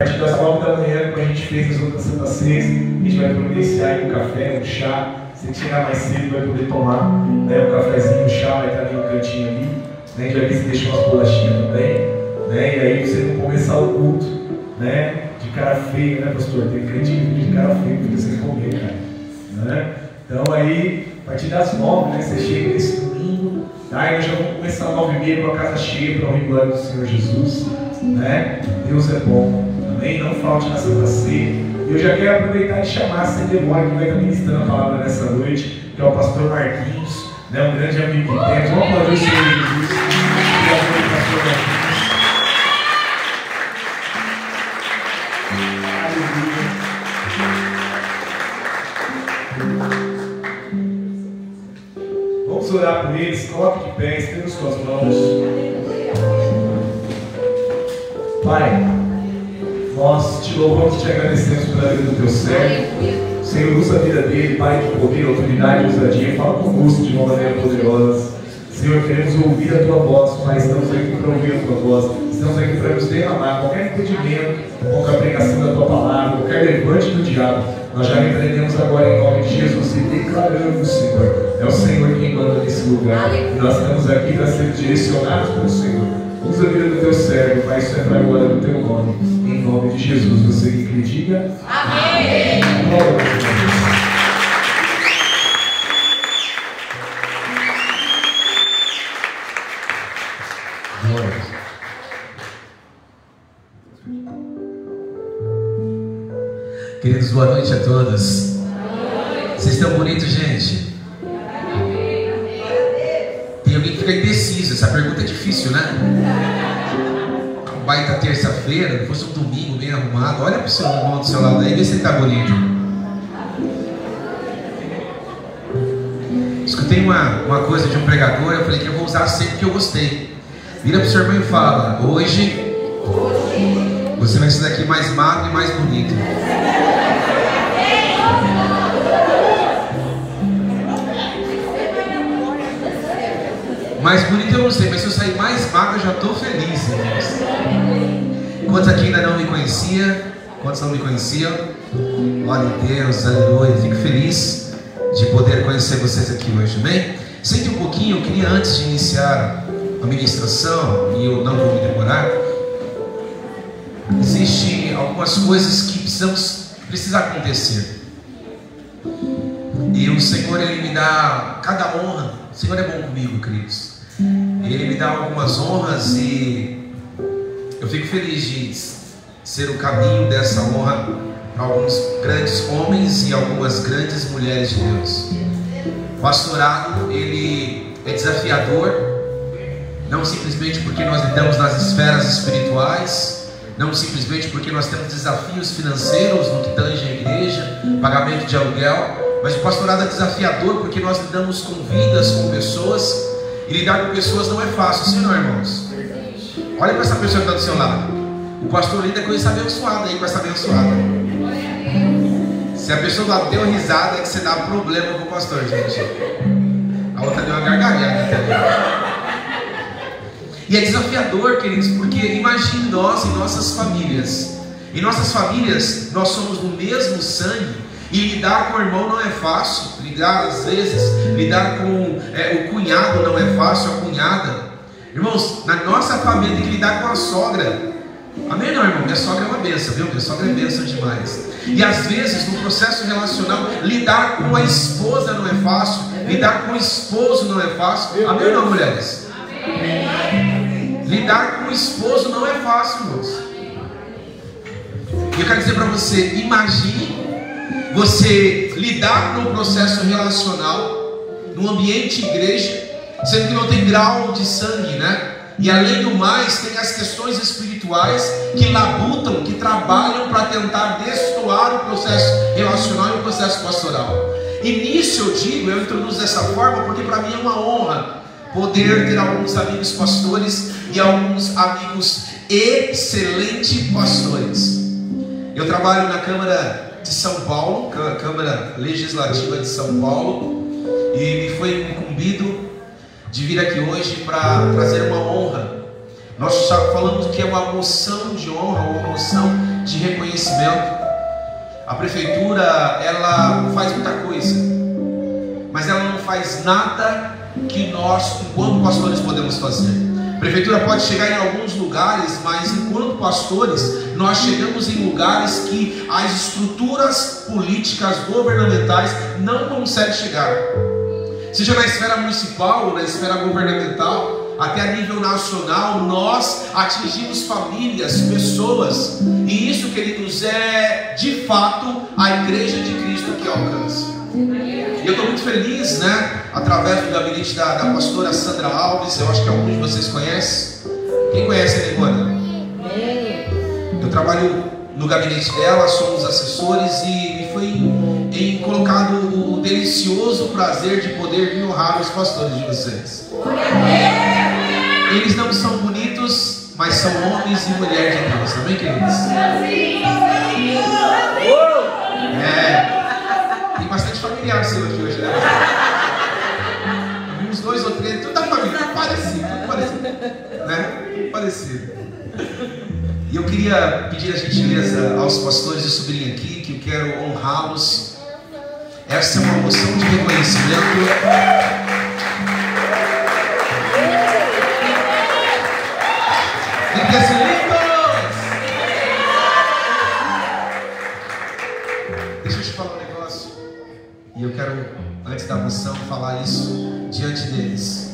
A partir das 9 da manhã, como a gente fez nas outras Santa Ceia, a gente vai providenciar aí um café, um chá. Se chegar mais cedo, vai poder tomar, né, um cafezinho, um chá, vai estar ali no cantinho ali. Né, a gente vai ver se deixa umas bolachinhas também. Né, e aí você não começar o culto, né, de cara feia, né, pastor? Tem crente de cara feio para você comer, cara. Né? Então aí, a partir das 9, né, você chega nesse domingo. Aí nós já vamos começar às 9h30 com a casa cheia para o glória do Senhor Jesus. Né? Deus é bom. Amém? Não falte na Santa Ceia. Eu já quero aproveitar e chamar a Cedeboy, que vai estar ministrando a palavra nessa noite, que é o pastor Marquinhos, né, um grande amigo que temos. Vamos aplaudir o Senhor Jesus. Obrigado, pastor Marquinhos. Aleluia. Vamos orar por eles. Coloque de pé, estenda suas mãos. Pai, nós te louvamos e te agradecemos pela vida do teu servo. Senhor, usa a vida dele, Pai, de poder, autoridade e ousadia. Fala conosco de uma maneira poderosa. Senhor, queremos ouvir a tua voz, Pai. Estamos aqui para ouvir a tua voz. Estamos aqui para nos derramar qualquer impedimento contra a pregação da tua palavra, qualquer levante do diabo. Nós já repreendemos agora em nome de Jesus e declaramos, Senhor, é o Senhor quem manda nesse lugar. E nós estamos aqui para ser direcionados pelo Senhor. Usa a vida do teu servo, Pai, isso é para a glória do teu nome. Em nome de Jesus, você que diga amém. Glória a Deus. Queridos, boa noite a todos. Vocês estão bonitos, gente? Tem alguém que fica indeciso. Essa pergunta é difícil, né? Uma baita terça-feira, não fosse um domingo bem arrumado. Olha para o seu irmão do seu lado aí e vê se ele está bonito. Escutei uma coisa de um pregador. Eu falei que eu vou usar sempre que eu gostei. Vira para o seu irmão e fala: hoje você vai ser daqui mais magro e mais bonito. Mais bonito eu não sei, mas se eu sair mais magro eu já estou feliz, irmãos. Quantos aqui ainda não me conheciam? Quantos não me conheciam? Glória a Deus, aleluia. Fico feliz de poder conhecer vocês aqui hoje, amém? Sente um pouquinho, eu queria antes de iniciar a ministração, e eu não vou me demorar. Existem algumas coisas que precisa acontecer. E o Senhor, Ele me dá cada honra. O Senhor é bom comigo, queridos. Ele me dá algumas honras e eu fico feliz de ser o caminho dessa honra para alguns grandes homens e algumas grandes mulheres de Deus. O pastorado, ele é desafiador, não simplesmente porque nós lidamos nas esferas espirituais, não simplesmente porque nós temos desafios financeiros no que tange a igreja, pagamento de aluguel, mas o pastorado é desafiador porque nós lidamos com vidas, com pessoas, e lidar com pessoas não é fácil, sim ou não, irmãos? Olha para essa pessoa que está do seu lado. O pastor lida com essa abençoada aí, com essa abençoada. Se a pessoa do lado deu risada, é que você dá problema com o pastor, gente. A outra deu uma gargalhada também. E é desafiador, queridos, porque imagine nós em nossas famílias. Em nossas famílias, nós somos do mesmo sangue. E lidar com o irmão não é fácil. Lidar com o cunhado não é fácil, a cunhada. Irmãos, na nossa família tem que lidar com a sogra. Amém não, irmão? Minha sogra é uma bênção, viu? Minha sogra é bênção demais. E às vezes no processo relacional, lidar com a esposa não é fácil. Lidar com o esposo não é fácil. Amém não, mulheres? Amém. Lidar com o esposo não é fácil, irmãos. E eu quero dizer para você, imagine você lidar no processo relacional, no ambiente igreja, sendo que não tem grau de sangue, né? E além do mais, tem as questões espirituais que labutam, que trabalham para tentar destoar o processo relacional e o processo pastoral. E nisso eu introduzo dessa forma, porque para mim é uma honra poder ter alguns amigos pastores e alguns amigos excelentes pastores. Eu trabalho na Câmara de São Paulo, Câmara Legislativa de São Paulo, e me foi incumbido de vir aqui hoje para trazer uma honra. Nós já falamos que é uma moção de honra, uma moção de reconhecimento. A prefeitura, ela faz muita coisa, mas ela não faz nada que nós, enquanto pastores, podemos fazer. A prefeitura pode chegar em alguns lugares, mas enquanto pastores, nós chegamos em lugares que as estruturas políticas, governamentais não conseguem chegar. Seja na esfera municipal ou na esfera governamental, até a nível nacional, nós atingimos famílias, pessoas, e isso, queridos, é de fato a Igreja de Cristo que alcança. E eu estou muito feliz, né? Através do gabinete da pastora Sandra Alves, eu acho que alguns de vocês conhecem. Quem conhece a Negona? Eu trabalho no gabinete dela, somos assessores, e foi colocado o delicioso prazer de poder vir honrar os pastores de vocês. Eles não são bonitos, mas são homens e mulheres de Deus, amém, queridos? Tem bastante familiar seu aqui hoje, né? Uns 2 ou 3, tudo da família, tudo parecido, né? Tudo parecido. E eu queria pedir a gentileza aos pastores de subirem aqui, que eu quero honrá-los. Essa é uma moção de reconhecimento. Deixa eu te falar um negócio. E eu quero, antes da moção, falar isso diante deles.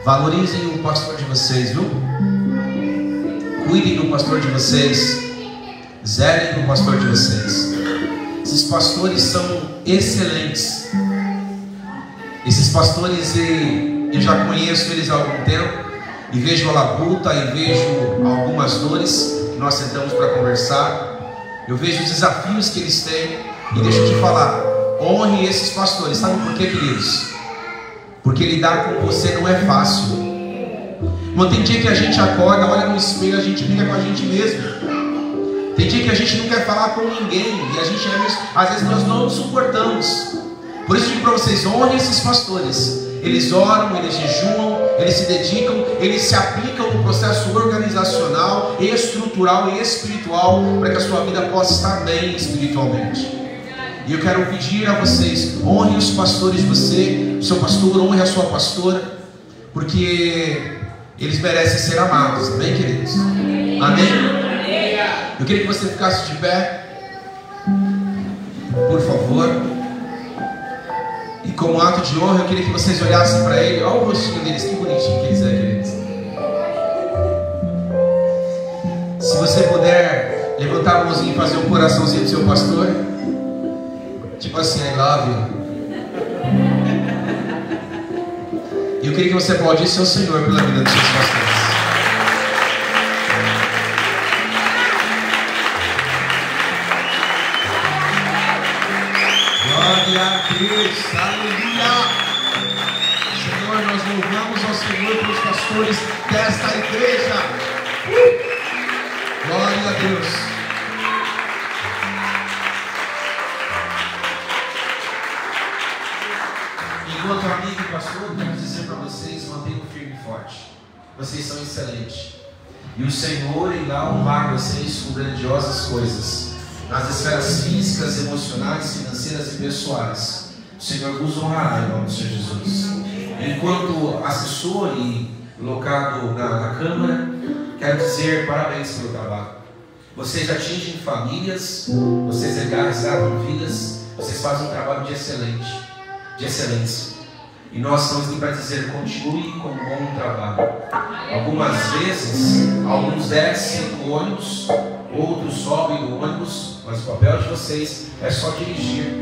Valorizem o pastor de vocês, viu? Cuidem do pastor de vocês. Zelem do pastor de vocês. Esses pastores são excelentes. Esses pastores, eu já conheço eles há algum tempo. E vejo a labuta, e vejo algumas dores que nós sentamos para conversar. Eu vejo os desafios que eles têm. E deixa eu te falar, honre esses pastores. Sabe por quê, queridos? Porque lidar com você não é fácil. Não tem dia que a gente acorda, olha no espelho, a gente briga com a gente mesmo. Tem dia que a gente não quer falar com ninguém, e a gente, às vezes, nós não nos suportamos. Por isso eu digo para vocês, honrem esses pastores. Eles oram, eles jejuam, eles se dedicam, eles se aplicam no processo organizacional, estrutural e espiritual, para que a sua vida possa estar bem espiritualmente. E eu quero pedir a vocês, honrem os pastores de você, o seu pastor, honre a sua pastora, porque eles merecem ser amados, amém, queridos? Amém? Eu queria que você ficasse de pé, por favor. E como ato de honra, eu queria que vocês olhassem para ele. Olha o rostinho deles, que bonitinho que eles é, queridos. Se você puder levantar a mãozinha e fazer um coraçãozinho do seu pastor, tipo assim, I love you. E eu queria que você aplaudisse ao Senhor pela vida dos seus pastores. Glória a Deus, aleluia. Senhor, nós louvamos ao Senhor pelos pastores desta igreja. Glória a Deus. Enquanto amigo e pastor, eu quero dizer para vocês, mantenham firme e forte. Vocês são excelentes. E o Senhor irá honrar vocês com grandiosas coisas. Nas esferas físicas, emocionais, financeiras e pessoais. O Senhor vos honrará em nome do Senhor Jesus. Enquanto assessor e locado na Câmara, quero dizer parabéns pelo trabalho. Vocês atingem famílias, vocês resgatam vidas, vocês fazem um trabalho de excelência. E nós estamos aqui para dizer, continue com um bom trabalho. Algumas vezes, alguns descem o ônibus, outros sobem o ônibus, mas o papel de vocês é só dirigir.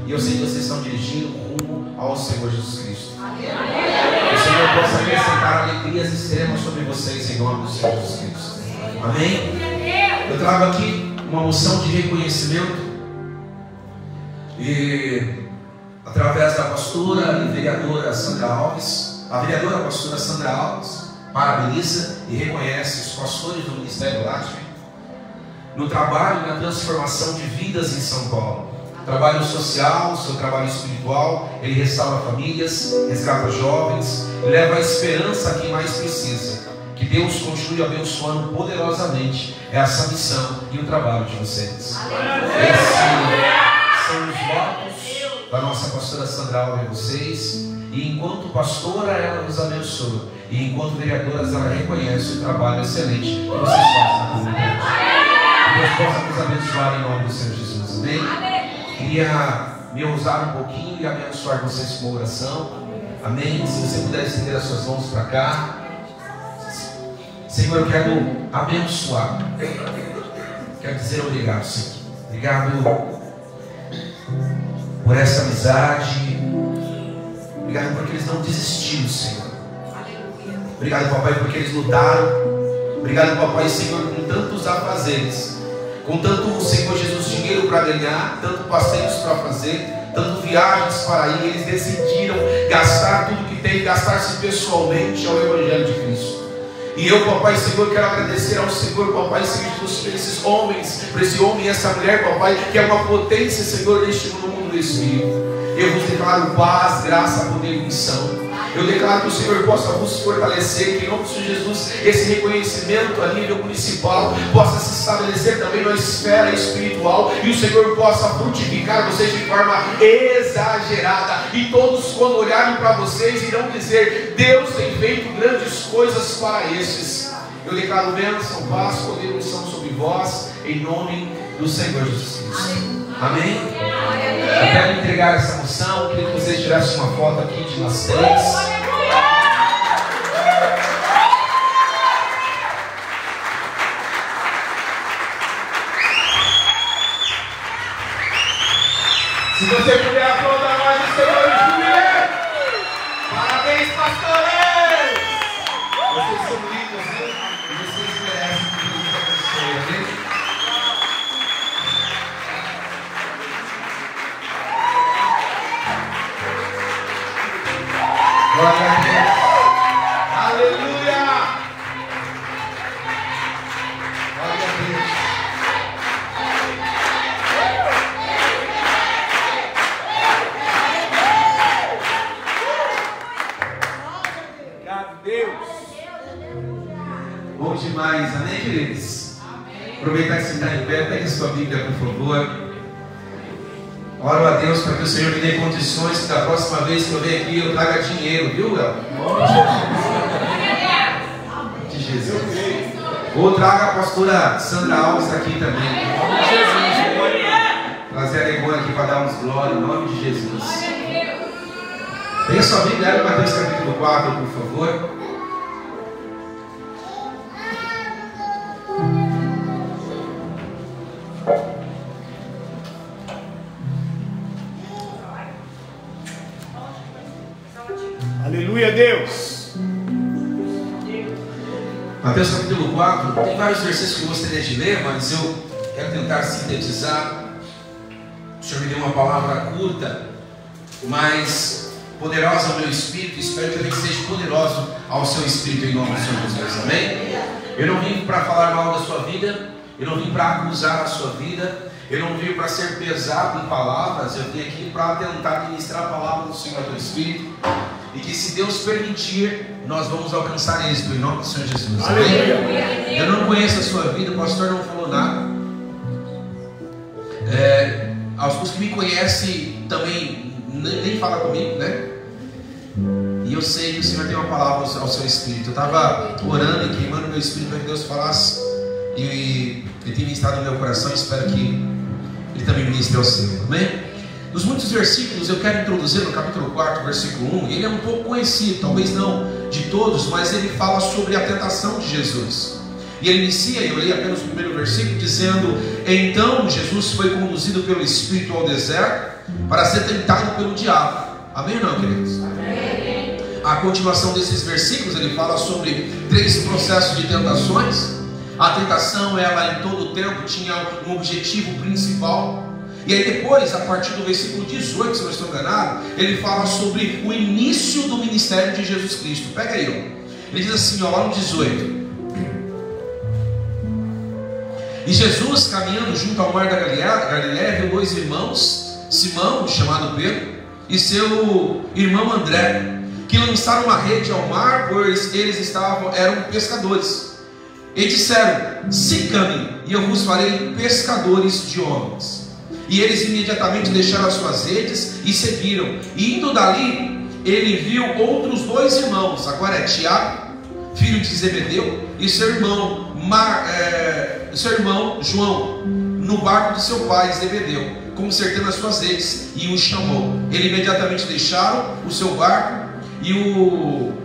E eu sei que vocês estão dirigindo rumo ao Senhor Jesus Cristo. Que o Senhor possa acrescentar alegrias extremas sobre vocês em nome do Senhor Jesus Cristo. Amém? Eu trago aqui uma moção de reconhecimento. E através da pastora e vereadora Sandra Alves, a vereadora pastora Sandra Alves parabeniza e reconhece os pastores do Ministério Lático no trabalho e na transformação de vidas em São Paulo. Trabalho social, seu trabalho espiritual, ele restaura famílias, resgata jovens, leva a esperança a quem mais precisa. Que Deus continue abençoando poderosamente essa missão e o trabalho de vocês. Esses são os votos da nossa pastora Sandra Alves, vocês. E enquanto pastora, ela nos abençoa. E enquanto vereadoras, ela reconhece o trabalho excelente que vocês fazem na comunidade. Que Deus possa nos abençoar em nome do Senhor Jesus. Amém? Queria me ousar um pouquinho e abençoar vocês com uma oração. Amém? Se você puder estender as suas mãos para cá. Senhor, eu quero abençoar. Quero dizer obrigado, Senhor. Obrigado por essa amizade. Obrigado porque eles não desistiram, Senhor. Obrigado, papai, porque eles lutaram. Obrigado, papai, Senhor, com tantos afazeres, com tanto, Senhor Jesus, dinheiro para ganhar, tanto passeios para fazer, tanto viagens para ir. Eles decidiram gastar tudo que tem, gastar-se pessoalmente ao Evangelho de Cristo. E eu, papai, Senhor, quero agradecer ao Senhor, papai, Senhor Jesus, por esses homens, por esse homem e essa mulher, papai, que é uma potência, Senhor, neste mundo do Espírito. Eu vos declaro paz, graça, poder e unção. Eu declaro que o Senhor possa vos fortalecer, que em nome de Jesus, esse reconhecimento a nível municipal possa se estabelecer também na esfera espiritual, e o Senhor possa frutificar vocês de forma exagerada, e todos, quando olharem para vocês, irão dizer: Deus tem feito grandes coisas para estes. Eu declaro bênção, paz, poder e unção sobre vós, em nome do Senhor Jesus Cristo. Amém? Eu quero entregar essa moção. Queria que vocês tirassem uma foto aqui de nós três. Se você puder aplaudir mais o Senhor Juliano. Parabéns, pastores! Vocês são lindos, né? E vocês merecem que Deus abençoe, amém? Glória a Deus. Aleluia. Glória a Deus. Obrigado, Deus. Bom demais, amém, queridos? Aproveitar que você está em pé, pegue sua Bíblia, por favor. Oro a Deus para que o Senhor me dê condições que da próxima vez que eu venho aqui eu traga dinheiro, viu, El? De Jesus. Ou traga a pastora Sandra Alves aqui também. Trazer a Egona aqui para dar uns glórias, em nome de Jesus. Tenha sua Bíblia em Mateus capítulo 4, por favor. Aleluia, Deus. Mateus capítulo 4, tem vários versículos que eu gostaria de ler, mas eu quero tentar sintetizar. O Senhor me deu uma palavra curta, mas poderosa ao meu espírito. Espero que também seja poderoso ao seu espírito, em nome do Senhor Jesus, amém? Eu não vim para falar mal da sua vida, eu não vim para acusar a sua vida, eu não vim para ser pesado em palavras. Eu vim aqui para tentar ministrar a palavra do Senhor do Espírito. E que, se Deus permitir, nós vamos alcançar êxito em nome do Senhor Jesus. Amém? Eu não conheço a sua vida, o pastor não falou nada. Os que me conhecem também nem falam comigo, né? E eu sei que o Senhor tem uma palavra ao seu espírito. Eu estava orando e queimando meu espírito para que Deus falasse. E Ele tem ministrado no meu coração. Espero que Ele também ministre ao seu. Amém? Dos muitos versículos, eu quero introduzir no capítulo 4, versículo 1. Ele é um pouco conhecido, talvez não de todos, mas ele fala sobre a tentação de Jesus. E ele inicia, eu li apenas o primeiro versículo, dizendo: então Jesus foi conduzido pelo Espírito ao deserto para ser tentado pelo diabo. Amém ou não, queridos? Amém. A continuação desses versículos, ele fala sobre 3 processos de tentações. A tentação, ela em todo o tempo tinha um objetivo principal. E aí depois, a partir do versículo 18, se eu não estou enganado, ele fala sobre o início do ministério de Jesus Cristo. Pega aí, ó. Ele diz assim, ó, lá no 18: e Jesus, caminhando junto ao mar da Galiléia, viu 2 irmãos, Simão, chamado Pedro, e seu irmão André, que lançaram uma rede ao mar, pois eles eram pescadores. E disseram: siga-me, e eu vos farei pescadores de homens. E eles imediatamente deixaram as suas redes e seguiram. E indo dali, ele viu outros 2 irmãos. Agora é Tiago, filho de Zebedeu, e seu irmão João, no barco de seu pai Zebedeu, consertando as suas redes, e o chamou. Ele imediatamente deixaram o seu barco e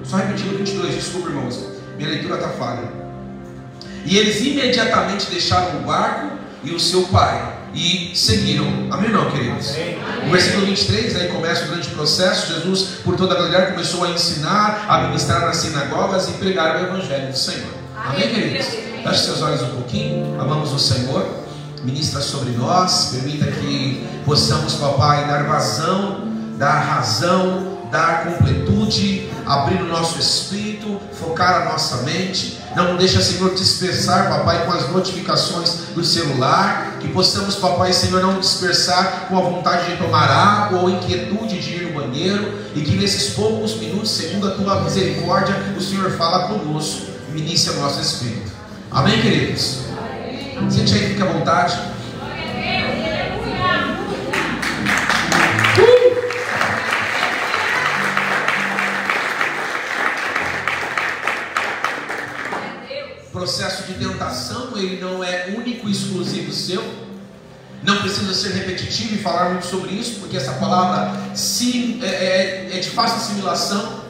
só repetindo o 22, desculpa, irmãos, minha leitura está falha. E eles imediatamente deixaram o barco e o seu pai e seguiram. Amém, não, queridos? O versículo 23, aí começa o grande processo. Jesus, por toda a Galileia, começou a ensinar, a ministrar nas sinagogas e pregar o evangelho do Senhor. Amém, queridos? Feche seus olhos um pouquinho. Amamos o Senhor. Ministra sobre nós. Permita que possamos, papai, dar vazão, dar razão, dar completude, abrir o nosso espírito, focar a nossa mente. Não deixa, Senhor, dispersar, papai, com as notificações do celular. Que possamos, papai, Senhor, não dispersar com a vontade de tomar água ou inquietude de ir no banheiro. E que nesses poucos minutos, segundo a tua misericórdia, o Senhor fala conosco, ministra o nosso espírito. Amém, queridos? Sente aí, fica à vontade. O processo de tentação, ele não é único e exclusivo seu. Não precisa ser repetitivo e falar muito sobre isso, porque essa palavra é de fácil assimilação.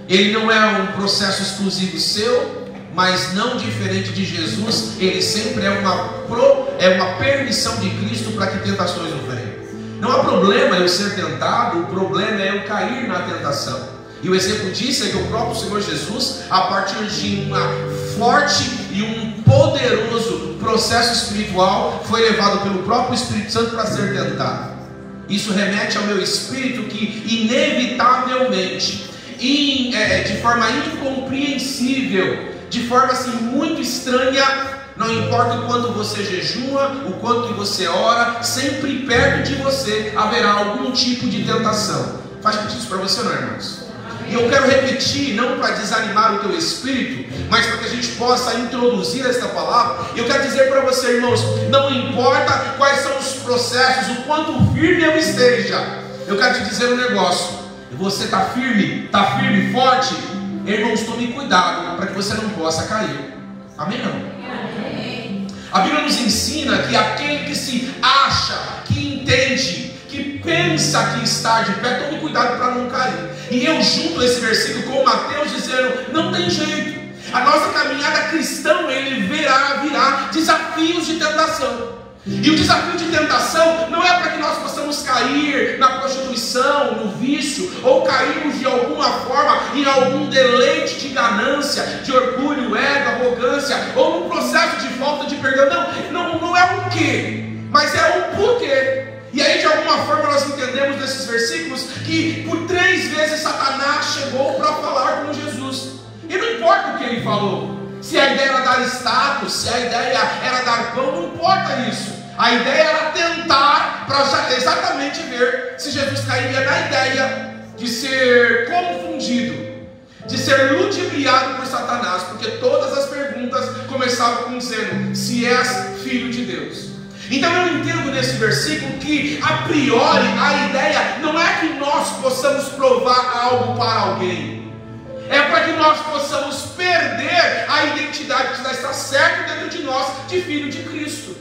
Ele não é um processo exclusivo seu, mas não diferente de Jesus. Ele sempre é uma permissão de Cristo para que tentações não venham. Não há problema eu ser tentado, o problema é eu cair na tentação. E o exemplo disso é que o próprio Senhor Jesus, a partir de uma forte e um poderoso processo espiritual, foi levado pelo próprio Espírito Santo para ser tentado. Isso remete ao meu espírito que inevitavelmente, de forma incompreensível, de forma assim muito estranha, não importa o quanto você jejua, o quanto que você ora, sempre perto de você haverá algum tipo de tentação. Faz sentido isso para você, não, irmãos? E eu quero repetir, não para desanimar o teu espírito, mas para que a gente possa introduzir esta palavra. Eu quero dizer para você, irmãos, não importa quais são os processos, o quanto firme eu esteja, eu quero te dizer um negócio: você está firme, forte, irmãos, tome cuidado para que você não possa cair. Amém, não? Amém. A Bíblia nos ensina que aquele que se acha, que entende, que pensa que está de pé, tome cuidado para não cair. E eu junto esse versículo com Mateus dizendo: não tem jeito. A nossa caminhada cristã, ele virá desafios de tentação. E o desafio de tentação não é para que nós possamos cair na prostituição, no vício, ou cairmos de alguma forma em algum deleite de ganância, de orgulho, ego, arrogância, ou num processo de falta de perdão. Não é o que, mas é o porquê. E aí, de alguma forma, nós entendemos nesses versículos que por 3 vezes Satanás chegou para falar com Jesus. E não importa o que ele falou, se a ideia era dar status, se a ideia era dar pão, não importa isso. A ideia era tentar para exatamente ver se Jesus cairia na ideia de ser confundido, de ser ludibriado por Satanás, porque todas as perguntas começavam com dizendo: se és filho de Deus. Então eu entendo nesse versículo que a priori a ideia não é que nós possamos provar algo para alguém, é para que nós possamos perder a identidade que já está certa dentro de nós de filho de Cristo.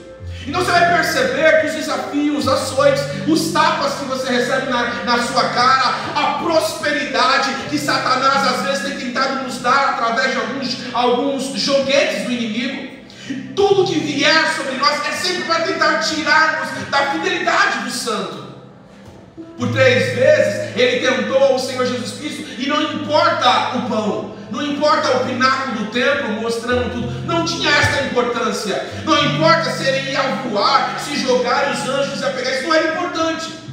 Então você vai perceber que os desafios, os açoites, os tapas que você recebe na sua cara, a prosperidade que Satanás às vezes tem tentado nos dar através de alguns joguetes do inimigo, tudo que vier sobre nós é sempre para tentar tirarmos da fidelidade do santo. Por 3 vezes ele tentou o Senhor Jesus Cristo, e não importa o pão, não importa o pináculo do templo mostrando tudo, não tinha essa importância. Não importa se ele ia voar, se jogar os anjos ia pegar, isso não era importante.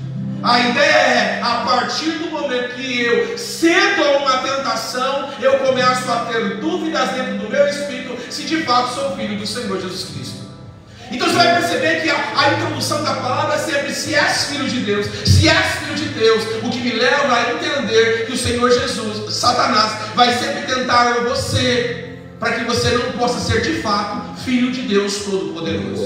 A ideia é, a partir do momento que eu cedo a uma tentação, eu começo a ter dúvidas dentro do meu espírito se de fato sou filho do Senhor Jesus Cristo. Então você vai perceber que a introdução da palavra é sempre: se és filho de Deus, se és filho de Deus, o que me leva a entender que o Senhor Jesus, Satanás, vai sempre tentar você, para que você não possa ser de fato filho de Deus Todo-Poderoso.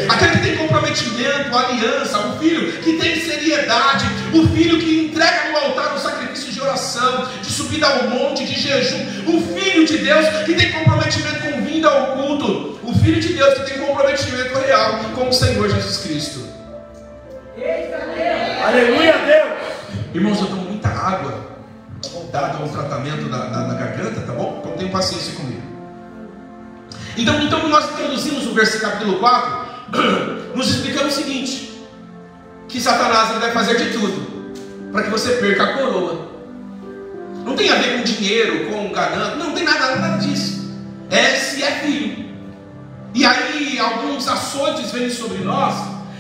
Aquele que tem comprometimento, aliança, o filho que tem seriedade, o filho que entrega no altar o sacrifício de oração, de subida ao monte, de jejum, o filho de Deus que tem comprometimento com vinda ao culto, o filho de Deus que tem comprometimento real com o Senhor Jesus Cristo. Aleluia, Deus. Irmãos, eu tomo muita água, dado ao tratamento da garganta, tá bom? Então tenham paciência comigo. Então nós introduzimos o versículo capítulo 4, nos explicando o seguinte: que Satanás ele vai fazer de tudo para que você perca a coroa. Não tem a ver com dinheiro, com ganância, não tem nada disso. Se é filho. E aí alguns açoites vêm sobre nós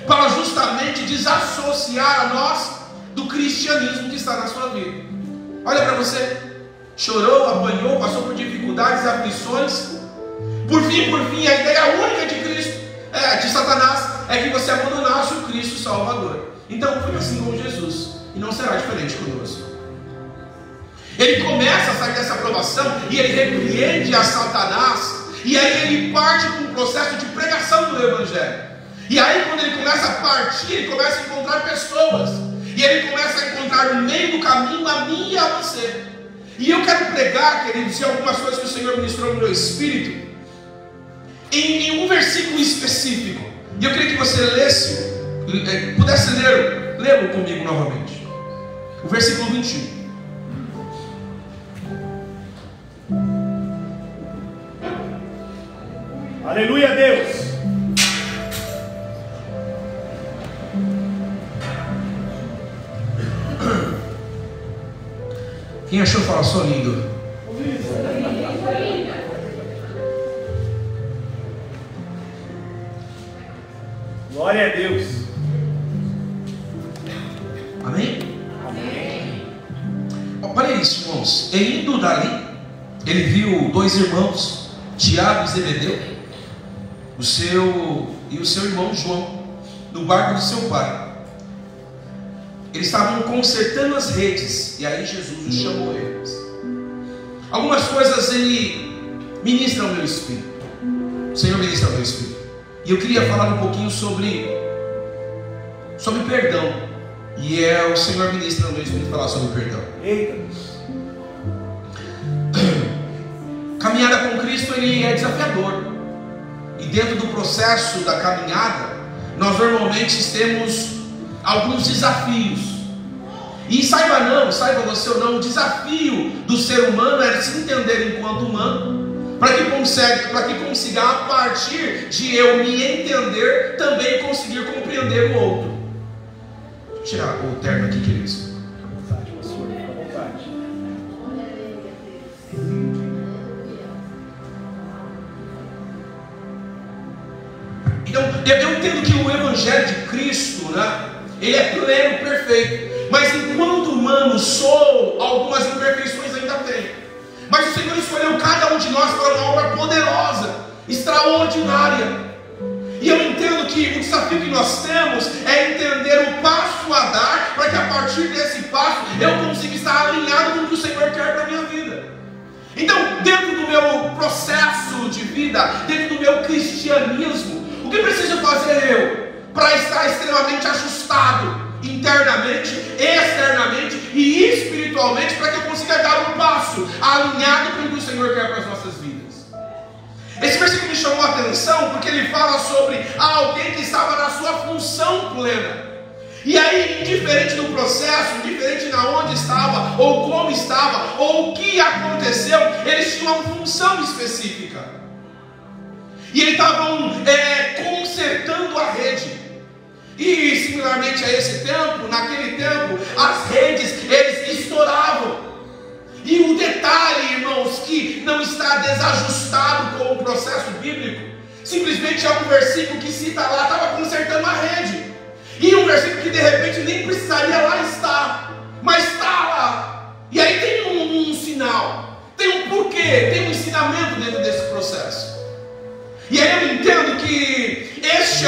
para justamente desassociar a nós do cristianismo que está na sua vida. Olha para você, chorou, apanhou, passou por dificuldades e aflições. Por fim, a ideia única de Cristo, de Satanás, é que você abandonasse o Cristo Salvador. Então foi assim com Jesus, e não será diferente conosco. Ele começa a sair dessa aprovação, e ele repreende a Satanás, e aí ele parte com um processo de pregação do Evangelho. E aí quando ele começa a partir, ele começa a encontrar pessoas, e ele começa a encontrar no meio do caminho a mim e a você. E eu quero pregar, queridos, algumas coisas que o Senhor ministrou no meu espírito, em um versículo específico. E eu queria que você pudesse lê-lo comigo novamente. O versículo 21. Aleluia, Deus. Quem achou, fala: sou lindo. Glória a Deus. Amém? Amém. Olha isso, irmãos. Ele indo dali, ele viu dois irmãos, Tiago e Zebedeu, o seu irmão João, no barco do seu pai. Eles estavam consertando as redes, e aí Jesus os chamou eles. Algumas coisas ele ministra ao meu espírito. O Senhor ministra ao meu espírito. E eu queria falar um pouquinho sobre perdão. E o Senhor ministra no meu espírito falar sobre perdão. Eita. Caminhada com Cristo, ele é desafiador. E dentro do processo da caminhada, nós normalmente temos alguns desafios. E saiba você ou não, o desafio do ser humano é se entender enquanto humano, para que consiga, a partir de eu me entender, também conseguir compreender o outro. Vou tirar o terno aqui, queridos. Fica à vontade, pastor, fica à vontade. Então, eu entendo que o Evangelho de Cristo, né, ele é pleno, perfeito. Mas enquanto humano sou, algumas imperfeições ainda tenho. Mas o Senhor escolheu cada um de nós para uma obra poderosa, extraordinária. E eu entendo que o desafio que nós temos é entender o passo a dar, para que a partir desse passo eu consiga estar alinhado com o que o Senhor quer para a minha vida. Então, dentro do meu processo de vida, dentro do meu cristianismo, o que preciso fazer eu para estar extremamente ajustado internamente, externamente e espiritualmente, para que eu consiga dar um passo alinhado com o que o Senhor quer para as nossas vidas? Esse versículo me chamou a atenção porque ele fala sobre alguém que estava na sua função plena. E aí, indiferente do processo, indiferente de onde estava, ou como estava, ou o que aconteceu, eles tinham uma função específica. E eles estavam consertando a rede. E similarmente a esse tempo, naquele tempo, as redes, eles estouravam. E o detalhe, irmãos, que não está desajustado com o processo bíblico, simplesmente é um versículo que cita lá, estava consertando a rede. E um versículo que de repente nem precisaria lá estar, mas está lá. E aí tem um sinal, tem um porquê, tem um ensinamento dentro desse processo. E aí eu entendo que este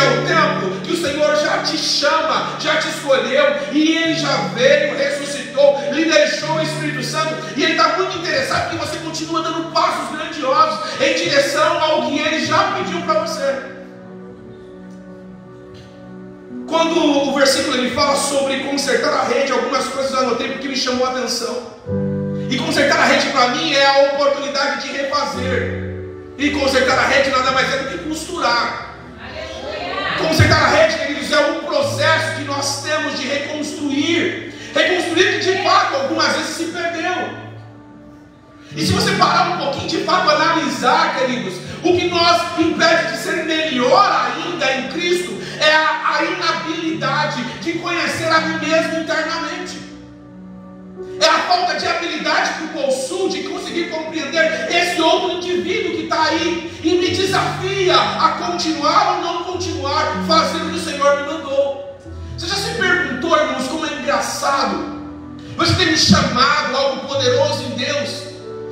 te chama, já te escolheu, e Ele já veio, ressuscitou, lhe deixou o Espírito Santo, e Ele está muito interessado que você continue dando passos grandiosos em direção ao que Ele já pediu para você. Quando o versículo ele fala sobre consertar a rede, algumas coisas eu anotei porque me chamou a atenção. E consertar a rede para mim é a oportunidade de refazer. E consertar a rede nada mais é do que costurar. Consertar a rede, queridos, é um processo que nós temos de reconstruir. Reconstruir que de fato algumas vezes se perdeu. E se você parar um pouquinho de fato analisar, queridos, o que nos impede de ser melhor ainda em Cristo é a inabilidade de conhecer a mim mesmo internamente. É a falta de habilidade que eu possuo de conseguir compreender esse outro indivíduo que está aí e me desafia a continuar ou não continuar fazendo o que o Senhor me mandou. Você já se perguntou, irmãos, como é engraçado? Você tem me chamado algo poderoso em Deus,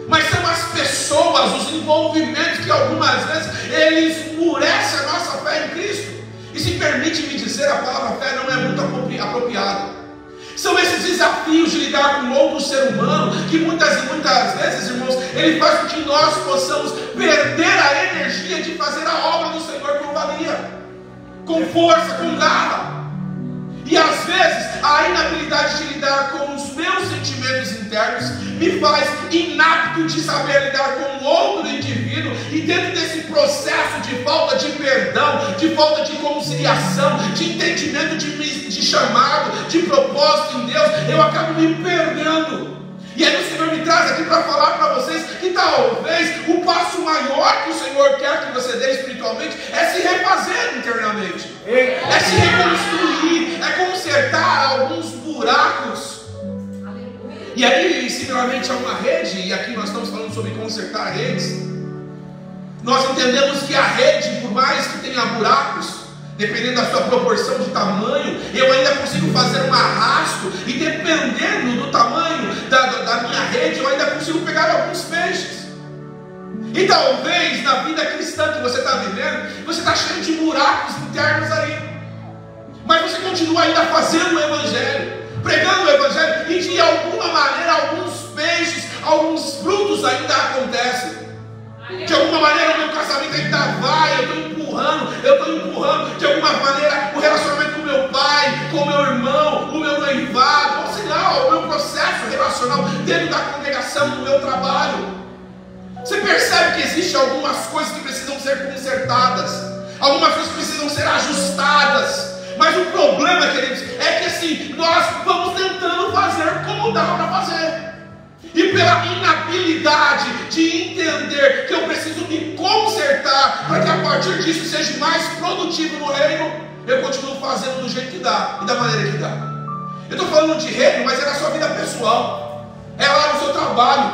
mas são as pessoas, os envolvimentos que algumas vezes eles esmurecem a nossa fé em Cristo. E se permite me dizer, a palavra fé não é muito apropriada. São esses desafios de lidar com outro ser humano que muitas e muitas vezes, irmãos, ele faz com que nós possamos perder a energia de fazer a obra do Senhor com valia, com força, com garra. E às vezes a inabilidade de lidar com os meus sentimentos internos me faz inapto de saber lidar com outro indivíduo, e dentro desse processo de falta de perdão, de falta de conciliação, de entendimento de chamado, de propósito em Deus, eu acabo me perdendo. E aí o Senhor me traz aqui para falar para vocês que talvez o passo maior que o Senhor quer que você dê espiritualmente é se refazer internamente, é se reconstruir, é consertar alguns buracos. E aí, similarmente a uma rede, e aqui nós estamos falando sobre consertar redes, nós entendemos que a rede, por mais que tenha buracos, dependendo da sua proporção de tamanho, eu ainda consigo fazer um arrasto, e dependendo do tamanho da minha rede, eu ainda consigo pegar alguns peixes. E talvez na vida cristã que você está vivendo, você está cheio de buracos internos aí, mas você continua ainda fazendo o Evangelho, pregando o Evangelho, e de alguma maneira alguns peixes, alguns frutos ainda acontecem. De alguma maneira o meu casamento ainda vai, eu estou empurrando, de alguma maneira o relacionamento com meu pai, com meu irmão, o meu noivado, ou sei lá, o meu processo relacional dentro da congregação, do meu trabalho. Você percebe que existem algumas coisas que precisam ser consertadas, algumas coisas que precisam ser ajustadas, mas o problema, queridos, é que assim, nós vamos tentando fazer como dá para fazer. E pela inabilidade de entender que eu preciso me consertar para que a partir disso seja mais produtivo no reino, eu continuo fazendo do jeito que dá e da maneira que dá. Eu estou falando de reino, mas é na sua vida pessoal, é lá no seu trabalho,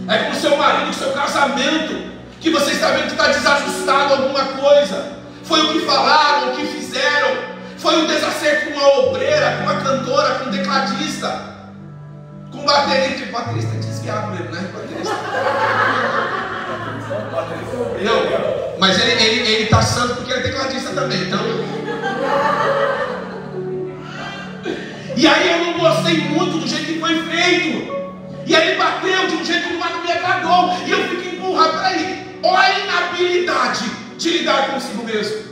é com o seu marido, com o seu casamento, que você está vendo que está desajustado alguma coisa. Foi o que falaram, o que fizeram, foi um desacerto com uma obreira, com uma cantora, com um tecladista, com um baterista. Baterista é desviado mesmo, né? Baterista. Não, mas ele tá santo porque ele é tecladista também, então. E aí eu não gostei muito do jeito que foi feito. E aí ele bateu de um jeito que não me agradou. E eu fico empurrado. Peraí, olha a inabilidade de lidar consigo mesmo.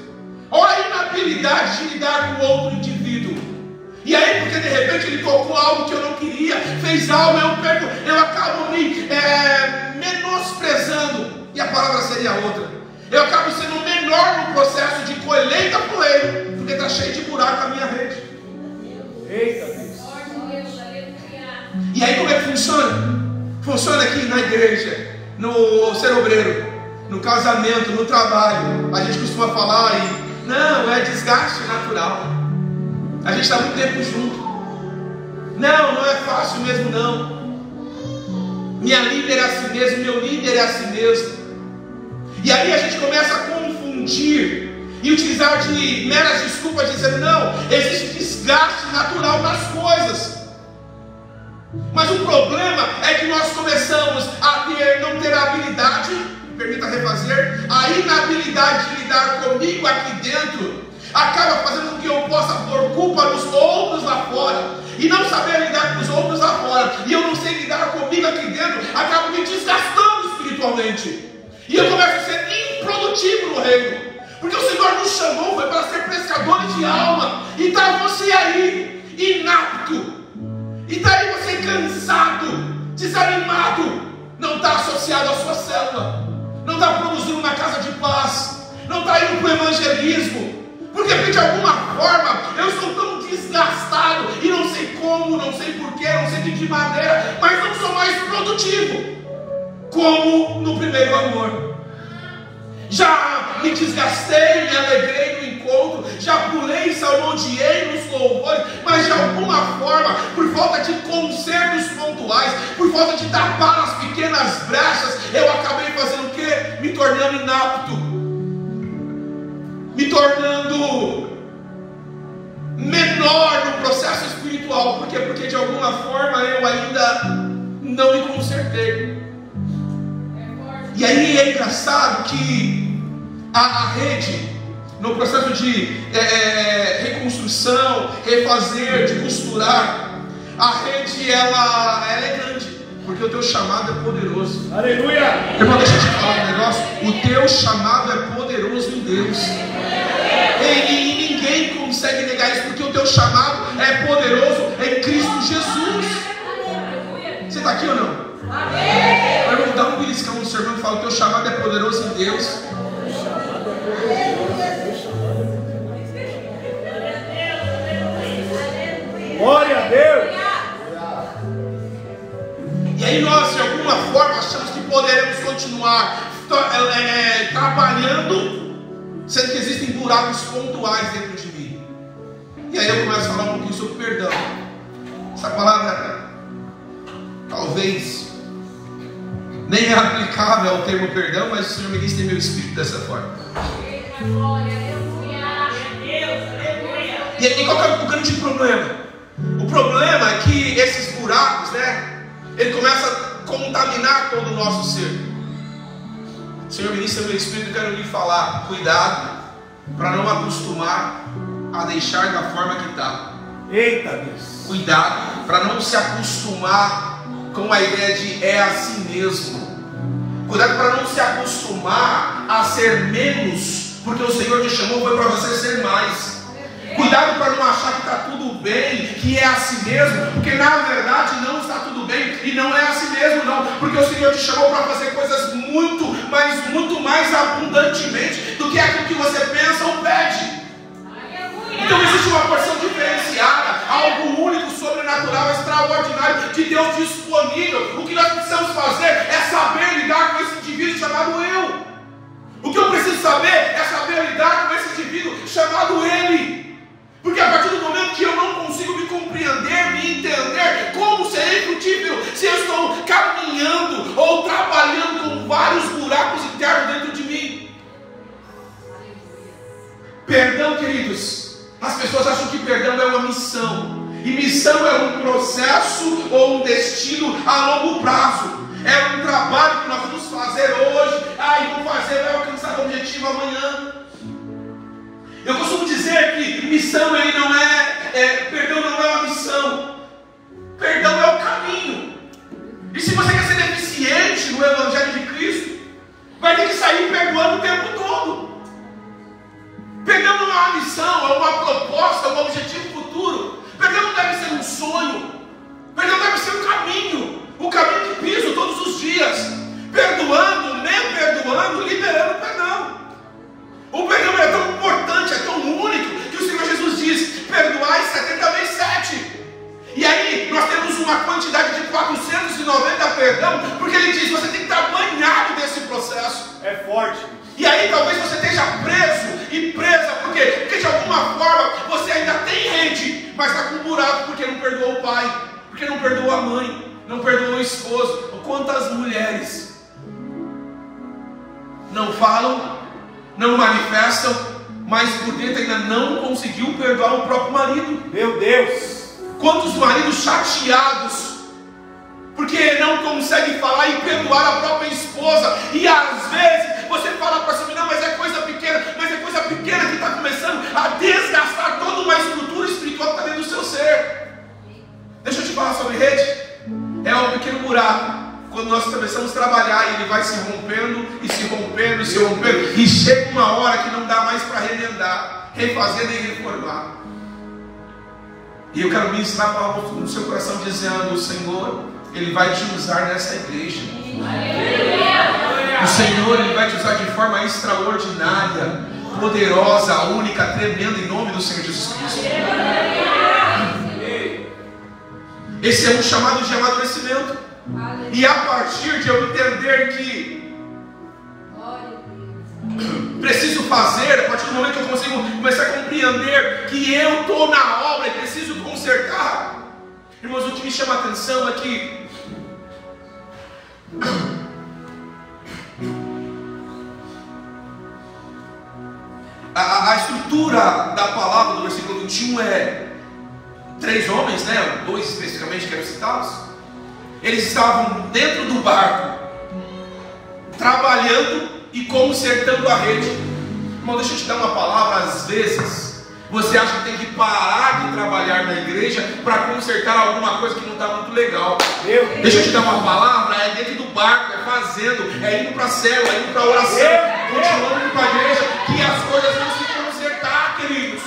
Olha a inabilidade de lidar com outro indivíduo. E aí, porque de repente ele tocou algo que eu não queria, fez algo, eu acabo me menosprezando. E a palavra seria outra. Eu acabo sendo menor no processo de colheita por ele, porque está cheio de buraco na minha rede. Eita Deus. E aí como é que funciona? Funciona aqui na igreja, no ser obreiro, no casamento, no trabalho. A gente costuma falar aí, não, é desgaste natural. A gente está muito tempo junto. Não é fácil mesmo não. Minha líder é assim mesmo, meu líder é assim mesmo. E aí a gente começa a confundir e utilizar de meras desculpas, dizendo, não, existe desgaste natural nas coisas. Mas o problema é que nós começamos a não ter a habilidade, me permita refazer, a inabilidade de lidar comigo aqui dentro, acaba fazendo com que eu aqui dentro acaba me desgastando espiritualmente. E eu começo a ser improdutivo no reino. Porque o Senhor nos chamou, foi para ser pescadores de alma. E está você aí, inapto. E está aí você cansado, desanimado. Não está associado à sua célula. Não está produzindo uma casa de paz. Não está indo para o evangelismo. Porque de alguma forma eu estou tão desgastado. E não sei como, não sei porquê, não sei de que maneira. Mas não sou mais produtivo como no primeiro amor. Já me desgastei, me alegrei no encontro, já pulei, salmodiei nos louvores, mas de alguma forma, por falta de consertos pontuais, por falta de tapar as pequenas brechas, eu acabei fazendo o quê? Me tornando inapto, me tornando menor no processo espiritual. Por quê? Porque de alguma forma eu ainda não me consertei. E aí é engraçado que a rede, no processo de reconstrução, refazer, de costurar, a rede ela é grande, porque o teu chamado é poderoso. Aleluia! Irmão, deixa eu te falar um negócio. O teu chamado é poderoso em Deus. E ninguém consegue negar isso, porque o teu chamado é poderoso em Cristo Jesus. Você está aqui ou não? Amém. Irmão, dá um beliscão no seu irmão e fala: o teu chamado é poderoso em Deus. Glória a Deus. E aí nós, de alguma forma, achamos que poderemos continuar trabalhando, sendo que existem buracos pontuais dentro de mim. E aí eu começo a falar um pouquinho sobre perdão. Essa palavra talvez nem é aplicável ao termo perdão, mas o Senhor me disse em meu espírito dessa forma. E aí qual é o grande problema? O problema é que esses buracos, ele começa a contaminar todo o nosso ser. O Senhor me disse em meu espírito, eu quero lhe falar: cuidado para não acostumar a deixar da forma que está. Eita Deus. Cuidado para não se acostumar com a ideia de é assim mesmo. Cuidado para não se acostumar a ser menos, porque o Senhor te chamou foi para você ser mais. Cuidado para não achar que está tudo bem, que é assim mesmo, porque na verdade não está tudo bem e não é assim mesmo não, porque o Senhor te chamou para fazer coisas muito mais abundantemente do que aquilo que você pensa ou pede. Então existe uma porção diferenciada, algo único, sobrenatural, extraordinário de Deus disponível. O que nós precisamos fazer é saber lidar com esse indivíduo chamado eu. O que eu preciso saber é saber lidar com esse indivíduo chamado ele. Porque a partir do momento que eu não consigo me compreender, me entender, como serei frutífero se eu estou caminhando ou trabalhando com vários buracos internos dentro de mim? Perdão, queridos. As pessoas acham que perdão é uma missão. E missão é um processo ou um destino a longo prazo. É um trabalho que nós vamos fazer hoje. E vamos fazer, vai alcançar o objetivo amanhã. Eu costumo dizer que missão perdão não é uma missão. Perdão é o caminho. E se você quer ser deficiente no Evangelho de Cristo, vai ter que sair perdoando o tempo todo. Perdão não é uma missão, é uma proposta, um objetivo futuro. Perdão não deve ser um sonho. Perdão deve ser um caminho. O caminho que piso todos os dias. Perdoando, me perdoando, liberando o perdão. O perdão é tão importante, é tão único, que o Senhor Jesus diz: perdoai 70 vezes 7. E aí nós temos uma quantidade de 490 perdão, porque ele diz: você tem que estar banhado nesse processo. É forte. E aí talvez você esteja preso e presa. Por quê? Porque de alguma forma você ainda tem rede, mas está com um buraco porque não perdoou o pai, porque não perdoou a mãe, não perdoou o esposo. Quantas mulheres não falam, não manifestam, mas por dentro ainda não conseguiu perdoar o próprio marido? Meu Deus! Quantos maridos chateados porque não conseguem falar e perdoar a própria esposa? E às vezes você fala para si: não, mas é coisa pequena que está começando a desgastar toda uma estrutura espiritual que está dentro do seu ser. Deixa eu te falar sobre rede. É um pequeno buraco quando nós começamos a trabalhar, ele vai se rompendo e se rompendo e se rompendo, e chega uma hora que não dá mais para remendar, refazer nem reformar. E eu quero ministrar a palavra no seu coração dizendo: o Senhor, Ele vai te usar nessa igreja. O Senhor, Ele vai te usar de forma extraordinária, poderosa, única, tremenda, em nome do Senhor Jesus Cristo. Esse é um chamado de amadurecimento. E a partir de eu entender que preciso fazer, a partir do momento que eu consigo começar a compreender que eu estou na obra e preciso consertar. Irmãos, o que me chama a atenção é que a estrutura da palavra do versículo 21 é 3 homens, né? 2 especificamente quero citá-los. Eles estavam dentro do barco, trabalhando e consertando a rede. Irmão, deixa eu te dar uma palavra. Às vezes você acha que tem que parar de trabalhar na igreja para consertar alguma coisa que não está muito legal. Deixa eu te dar uma palavra. É dentro do barco, é fazendo, é indo para a célula, é indo para a oração, continuando indo para a igreja, que as coisas vão se consertar, queridos.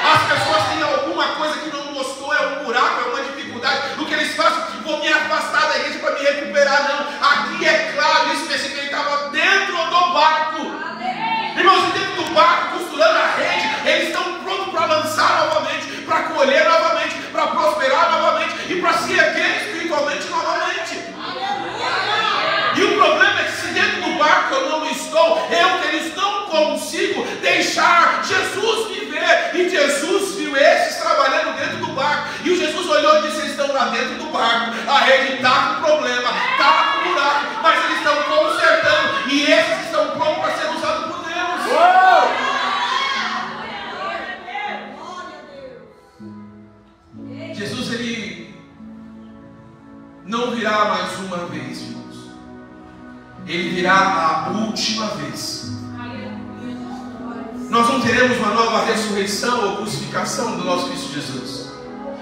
As pessoas têm alguma coisa que não gostou, é um buraco, é uma dificuldade. O que eles fazem? Vou me afastar da igreja para me recuperar. Não, aqui é claro, especificamente ele estava dentro do barco. Irmãos, dentro do barco, costurando a rede, eles estão prontos para lançar novamente, para colher novamente, para prosperar novamente e para se erguer espiritualmente novamente. E o problema é que se dentro do barco eu não estou, eles não consigo deixar Jesus viver. E Jesus viu esses trabalhando dentro do barco. E o Jesus olhou e disse: eles estão lá dentro do barco, a rede está com problema, está com buraco, mas eles estão consertando. E esses estão prontos para ser usados por Deus. Jesus, Ele não virá mais uma vez, irmãos. Ele virá a última vez. Nós não teremos uma nova ressurreição ou crucificação do nosso Cristo Jesus.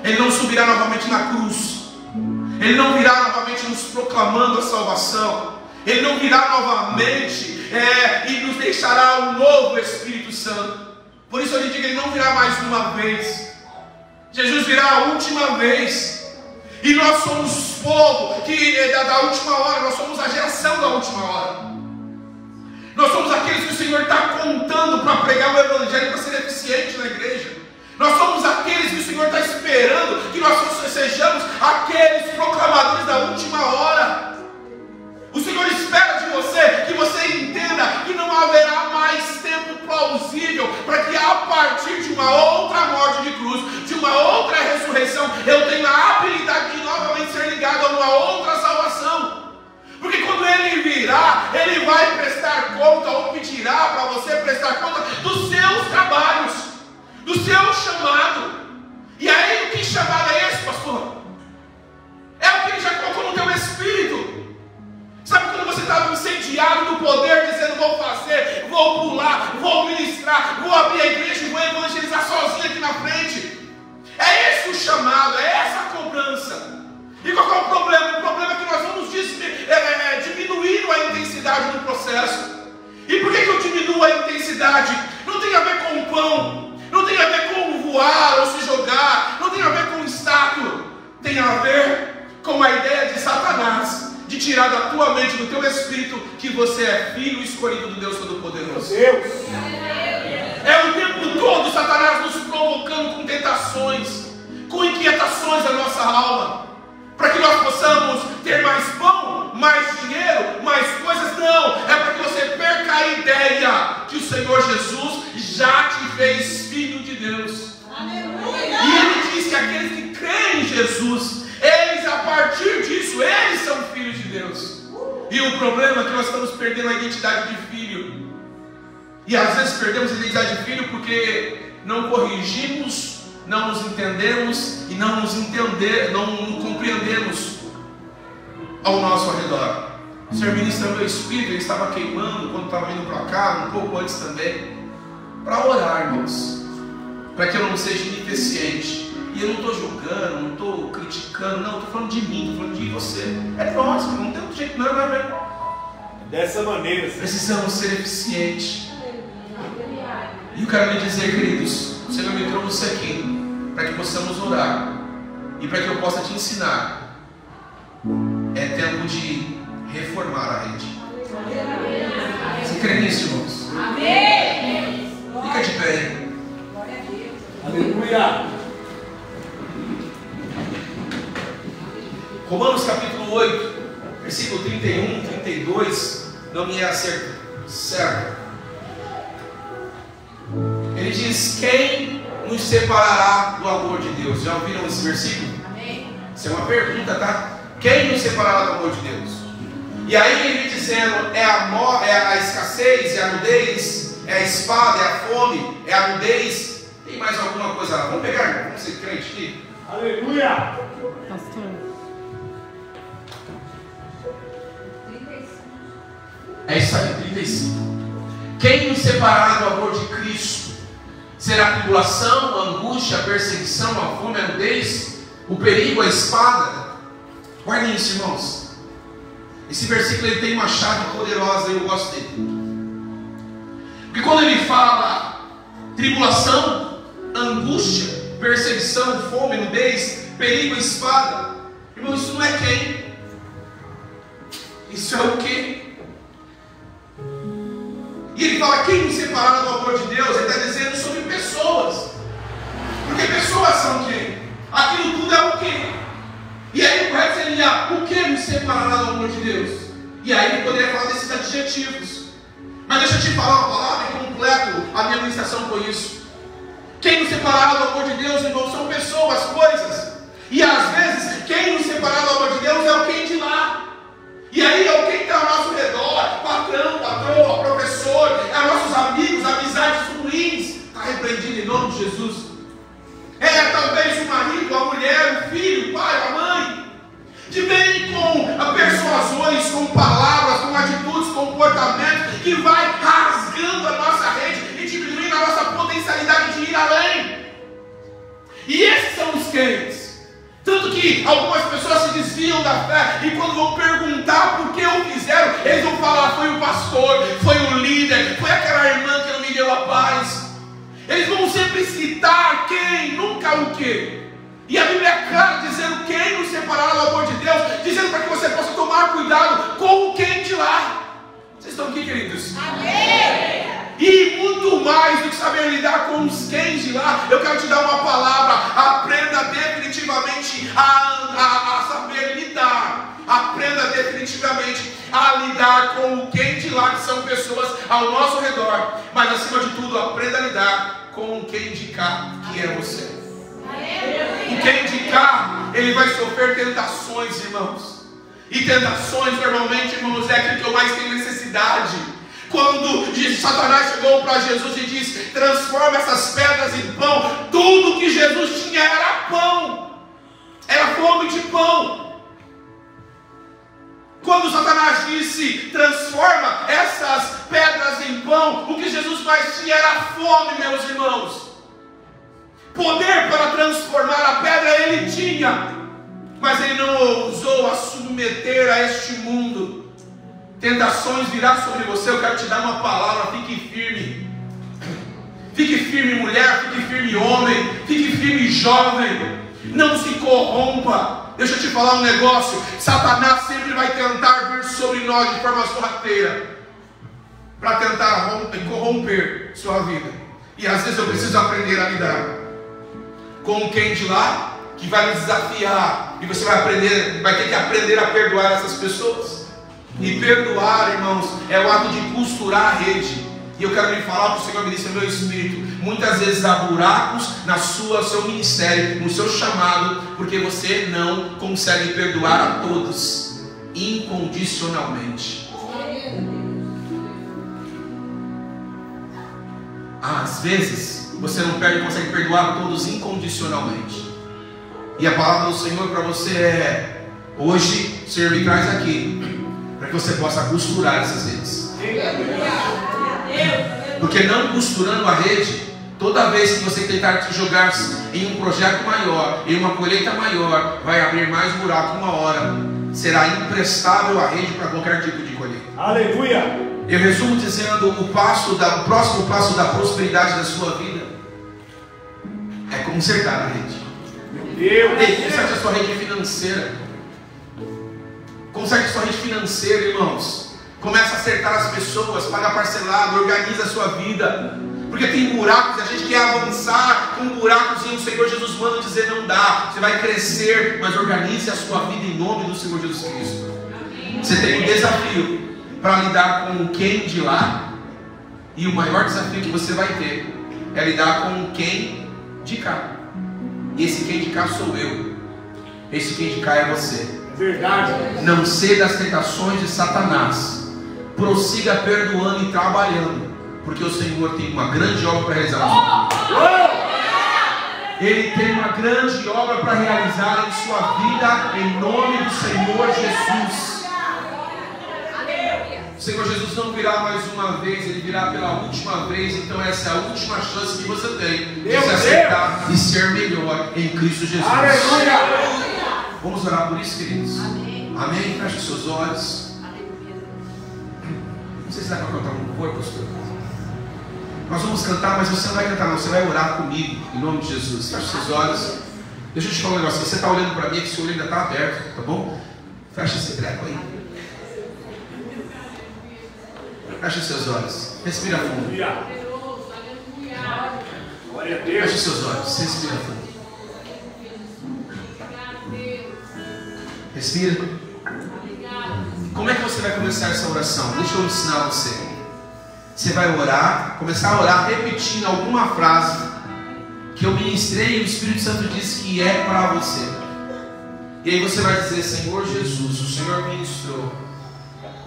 Ele não subirá novamente na cruz. Ele não virá novamente nos proclamando a salvação. Ele não virá novamente e nos deixará um novo Espírito Santo. Por isso eu lhe digo, Ele não virá mais uma vez. Jesus virá a última vez. E nós somos o povo da última hora. Nós somos a geração da última hora. Nós somos aqueles que o Senhor está contando para pregar o Evangelho, para ser eficiente na igreja. Nós somos aqueles que o Senhor está esperando que nós sejamos aqueles proclamadores da última hora. O Senhor espera de você que você entenda que não haverá mais tempo plausível para que a partir de uma outra morte de cruz, de uma outra ressurreição, eu tenha a habilidade de novamente ser ligado a uma outra salvação. Porque quando Ele virá, Ele vai prestar conta ou pedirá para você prestar conta dos seus trabalhos, do seu chamado. E aí, que chamado é esse, pastor? É o que Ele já colocou no teu espírito. Sabe quando você estava incendiado do poder, dizendo: vou fazer, vou pular, vou ministrar, vou abrir a igreja e vou evangelizar sozinho aqui na frente? É esse o chamado, é essa a cobrança. E qual é o problema? O problema é que nós vamos diminuindo a intensidade do processo. E por que eu diminuo a intensidade? Não tem a ver com o pão, não tem a ver com voar ou se jogar, não tem a ver com o estátulo. Tem a ver com a ideia de Satanás, de tirar da tua mente, do teu espírito, que você é filho escolhido do Deus Todo-Poderoso. É o tempo todo Satanás nos provocando com tentações, com inquietações da nossa alma, para que nós possamos ter mais pão, mais dinheiro, mais coisas. Não, é para que você perca a ideia que o Senhor Jesus já te fez filho de Deus. E Ele diz que aqueles que creem em Jesus, eles, a partir disso, eles são filhos de Deus. E o problema é que nós estamos perdendo a identidade de filho. E às vezes perdemos a identidade de filho porque não corrigimos, não nos entendemos e não compreendemos ao nosso redor. O Senhor ministra meu espírito, ele estava queimando quando estava indo para cá, um pouco antes também, para orar, irmãos, para que eu não seja ineficiente, E eu não estou julgando, não estou criticando, não, estou falando de mim, estou falando de você. É nós, não tem outro jeito, não é mesmo. Dessa maneira, Senhor. Precisamos ser eficientes. E eu quero lhe dizer, queridos, o Senhor me trouxe aqui para que possamos orar e para que eu possa te ensinar. É tempo de reformar a rede. Você crê nisso, irmãos? Amém. Fica de pé. Aleluia. Romanos capítulo 8, versículo 31, 32, não me é certo. Ele diz: quem nos separará do amor de Deus? Já ouviram esse versículo? Amém. Isso é uma pergunta, tá? Quem nos separará do amor de Deus? E aí ele dizendo, é a escassez, é a nudez, é a espada, é a fome, é a nudez. Tem mais alguma coisa lá? Vamos pegar, vamos ser crente aqui. Aleluia. Pastor. É isso aí, 35. Quem nos separará do amor de Cristo? Será a tribulação, a angústia, a perseguição, a fome, a nudez, o perigo, a espada? Guardem isso, irmãos. Esse versículo ele tem uma chave poderosa e eu gosto dele. Porque quando ele fala tribulação, angústia, perseguição, fome, nudez, perigo, espada, irmão, isso não é quem? Isso é o quê? E ele fala, quem nos separará do amor de Deus? Ele está dizendo sobre pessoas. Porque pessoas são quem? Aquilo tudo é o quê? E aí o correto seria, o que nos separará do amor de Deus? E aí ele poderia falar desses adjetivos. Mas deixa eu te falar uma palavra e completo a minha ministração com isso. Quem nos separará do amor de Deus, irmão, são pessoas, coisas. E às vezes, quem nos separará do amor de Deus é o quem de lá. E aí é o quem está ao nosso redor, patrão, patroa, professor, é nossos amigos, amizades ruins. Está repreendido em nome de Jesus. É talvez o marido, a mulher, o filho, o pai, a mãe, que vem com persuasões, com palavras, com atitudes, comportamentos, que vai rasgando a nossa rede e diminuindo a nossa potencialidade de ir além. E esses são os quentes. Tanto que algumas pessoas se desviam da fé e quando vão perguntar por que o fizeram, eles vão falar, foi o pastor, foi o líder, foi aquela irmã que não me deu a paz. Eles vão sempre citar quem, nunca o que. E a Bíblia é clara dizendo quem nos separará do amor de Deus, dizendo para que você possa tomar cuidado com o quem de lá. Vocês estão aqui, queridos? Amém. E muito mais do que saber lidar com os quens de lá, eu quero te dar uma palavra. Aprenda definitivamente a saber lidar. Aprenda definitivamente a lidar com o quem de lá, que são pessoas ao nosso redor. Mas acima de tudo, aprenda a lidar com o quem de cá, que é você. O quem de cá, ele vai sofrer tentações, irmãos. E tentações, normalmente, irmãos, é aquilo que eu mais tenho necessidade. Quando Satanás chegou para Jesus e disse, transforma essas pedras em pão, tudo que Jesus tinha era pão, era fome de pão. Quando Satanás disse, transforma essas pedras em pão, o que Jesus mais tinha era fome, meus irmãos. Poder para transformar a pedra ele tinha, mas ele não ousou a submeter a este mundo. Tentações virá sobre você. Eu quero te dar uma palavra, fique firme. Fique firme, mulher, fique firme, homem, fique firme, jovem. Não se corrompa. Deixa eu te falar um negócio. Satanás sempre vai tentar vir sobre nós de forma sorrateira para tentar corromper sua vida. E às vezes eu preciso aprender a lidar com quem de lá que vai me desafiar. E você vai ter que aprender a perdoar essas pessoas. E perdoar, irmãos, é o ato de costurar a rede. E eu quero lhe falar, para o Senhor ministrar meu espírito. Muitas vezes há buracos na seu ministério, no seu chamado, porque você não consegue perdoar a todos incondicionalmente. Às vezes você não consegue perdoar a todos incondicionalmente. E a palavra do Senhor para você é: hoje o Senhor me traz aqui para que você possa costurar essas redes. Porque não costurando a rede, Toda vez que você tentar te jogar em um projeto maior, em uma colheita maior, vai abrir mais buraco uma hora. Será imprestável a rede para qualquer tipo de colheita. Aleluia. Eu resumo dizendo, o próximo passo da prosperidade da sua vida é consertar a rede. Deus. Conserte a sua rede financeira. Conserte a sua rede financeira, irmãos. Começa a acertar as pessoas, paga parcelado, organiza a sua vida. Porque tem buracos e a gente quer avançar com buracos e o Senhor Jesus manda dizer: não dá, você vai crescer, mas organize a sua vida em nome do Senhor Jesus Cristo. Você tem um desafio para lidar com quem de lá, e o maior desafio que você vai ter é lidar com quem de cá. E esse quem de cá sou eu, esse quem de cá é você. É verdade. Não ceda às tentações de Satanás, prossiga perdoando e trabalhando, porque o Senhor tem uma grande obra para realizar. Ele tem uma grande obra para realizar em sua vida, em nome do Senhor Jesus. O Senhor Jesus não virá mais uma vez, Ele virá pela última vez. Então essa é a última chance que você tem de se acertar e ser melhor em Cristo Jesus. Aleluia. Vamos orar por isso, queridos? Amém? Feche os seus olhos. Não sei se dá para cantar um louvor, pastor. Nós vamos cantar, mas você não vai cantar não, você vai orar comigo, em nome de Jesus. Feche os seus olhos. Deixa eu te falar um negócio, você está olhando para mim, que seu olho ainda está aberto, tá bom? Fecha esse treco aí. Feche os seus olhos. Respira fundo. Glória a Deus. Feche os seus olhos. Respira fundo. Respira. Como é que você vai começar essa oração? Deixa eu ensinar você. Você vai orar, começar a orar repetindo alguma frase que eu ministrei e o Espírito Santo disse que é para você. E aí você vai dizer: Senhor Jesus, o Senhor ministrou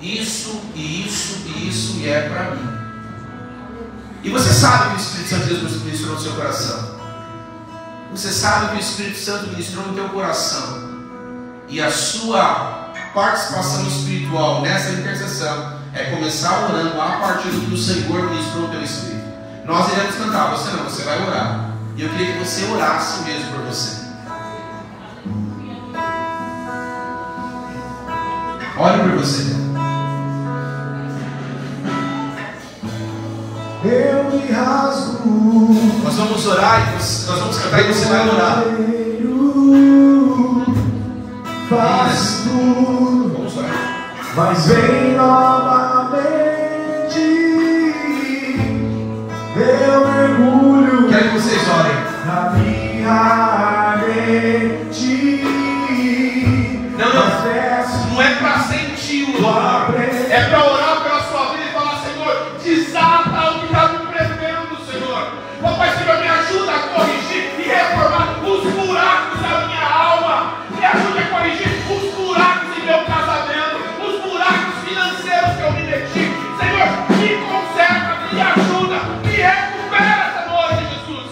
isso e isso e isso e é para mim. E você sabe que o Espírito Santo de Deus ministrou no seu coração. Você sabe que o Espírito Santo ministrou no teu coração. E a sua participação espiritual nessa intercessão é começar orando a partir do que o Senhor ministrou no teu espírito. Nós iremos cantar, você não, você vai orar. E eu queria que você orasse mesmo por você. Ore por você. Eu me rasgo. Nós vamos orar e nós vamos cantar e você vai orar. Faço tudo, Vamos orar. mas vem novamente. Eu mergulho Quero que vocês orem. na minha ardente. Não é para sentir o louvor, é para orar pela sua vida e falar: Senhor, desata o que está me prendendo, Senhor. Papai, Senhor, me ajuda a corrigir e reformar os buracos da minha alma. Me ajuda a corrigir os buracos em meu casamento, os buracos financeiros que eu me meti. Senhor, me conserta, me ajuda, me recupera essa noite, Jesus.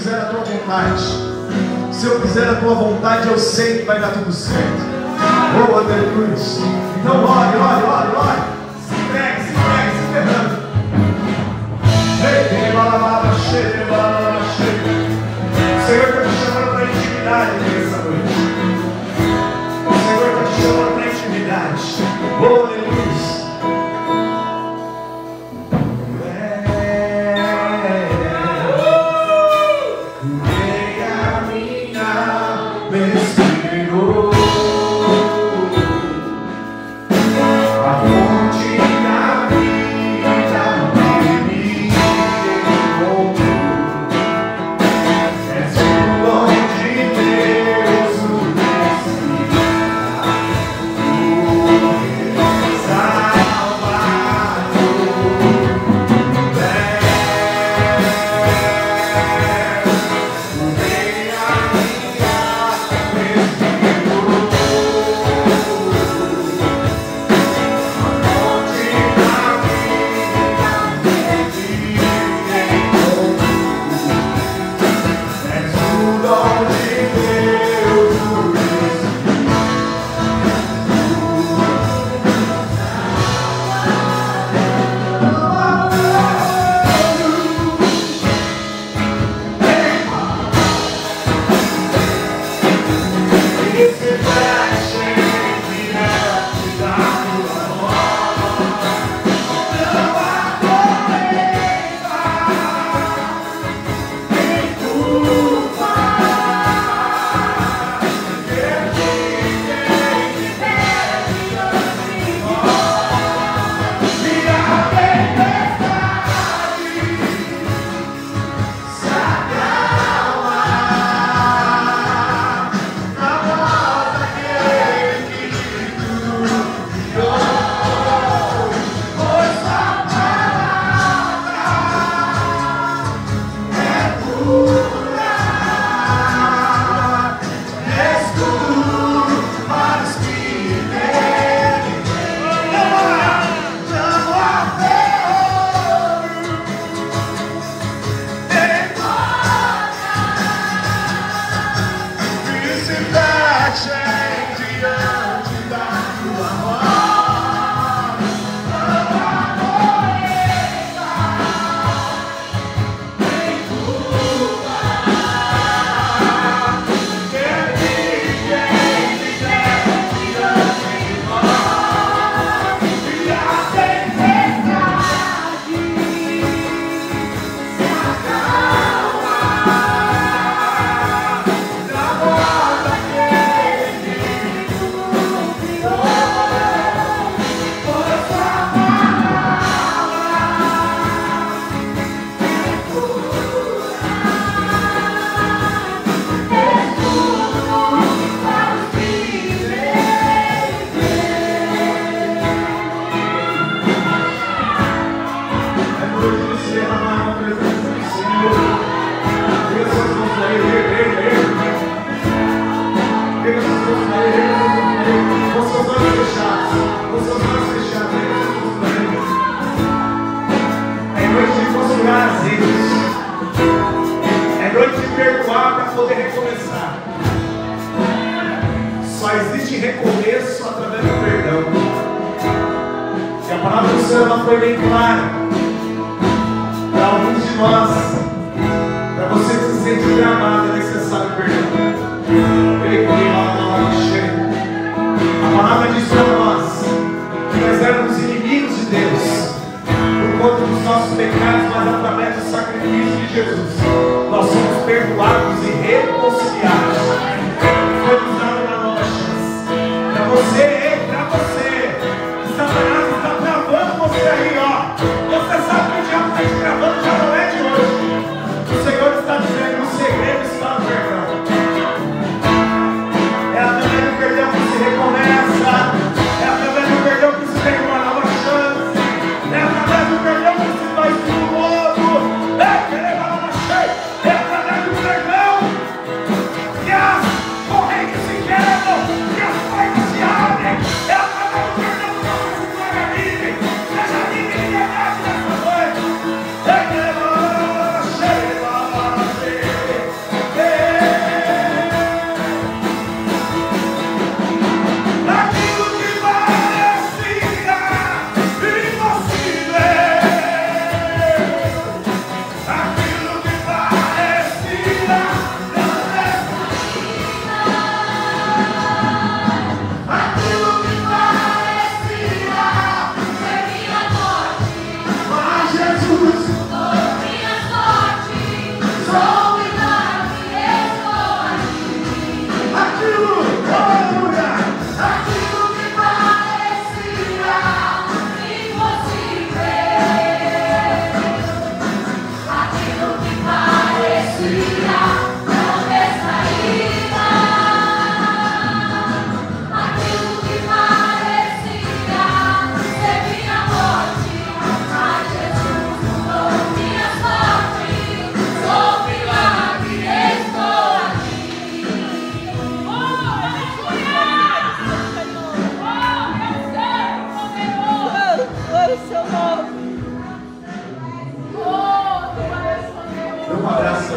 fizer a tua vontade. Se eu fizer a tua vontade, eu sei que vai dar tudo certo. Oh, aleluia. Então ore, ore, ore, ore. Se entregue, se entregue, se ferrando. O Senhor está te chamando para intimidade nessa noite. O Senhor está te chamando para intimidade. Oh, aleluia.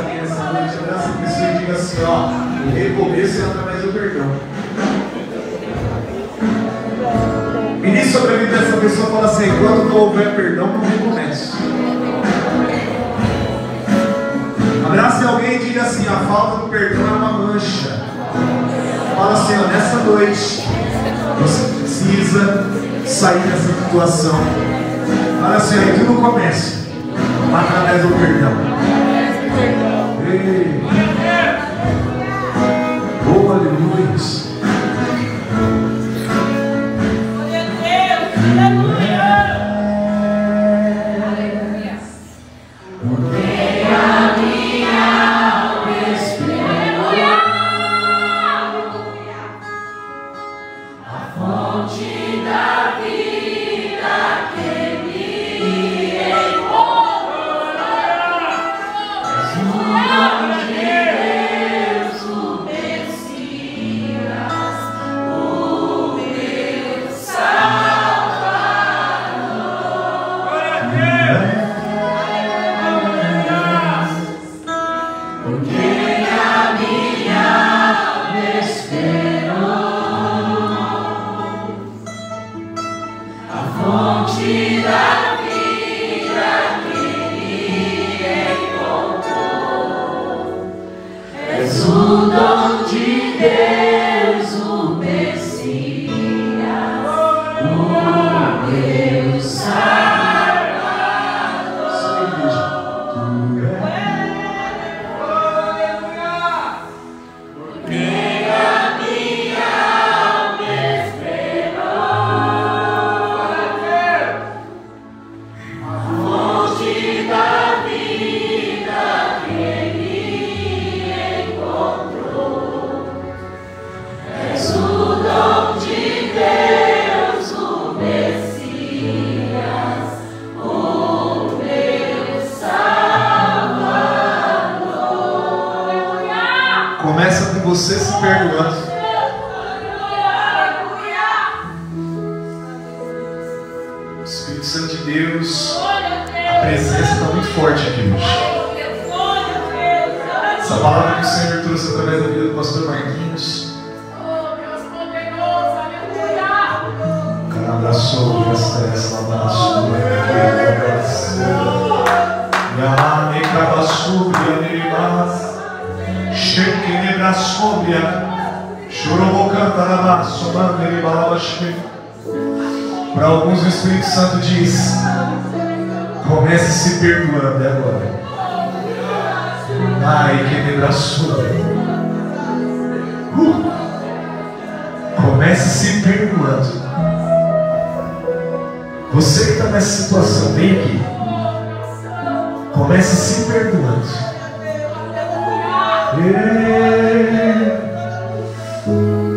alguém essa noite, abraça a pessoa e diga assim, ó, o recomeço é através do perdão. Ministre sobre a vida dessa pessoa e fala assim, enquanto não houver perdão, não recomeço. Abrace alguém e diga assim, a falta do perdão é uma mancha. Fala assim, ó, nessa noite, você precisa sair dessa situação. Fala assim, ó, tudo começa através do perdão. Ei. Oh, aleluia. Começa com você se perdoando. Espírito Santo de Deus, a presença está muito forte aqui hoje. Essa palavra que o Senhor trouxe através da vida do pastor Marquinhos. Abraçou, essa abraçou, para alguns o Espírito Santo diz: comece se perdoando agora. Ai, que me abraçou. Comece se perdoando. Você que está nessa situação, vem aqui. Comece se perdoando.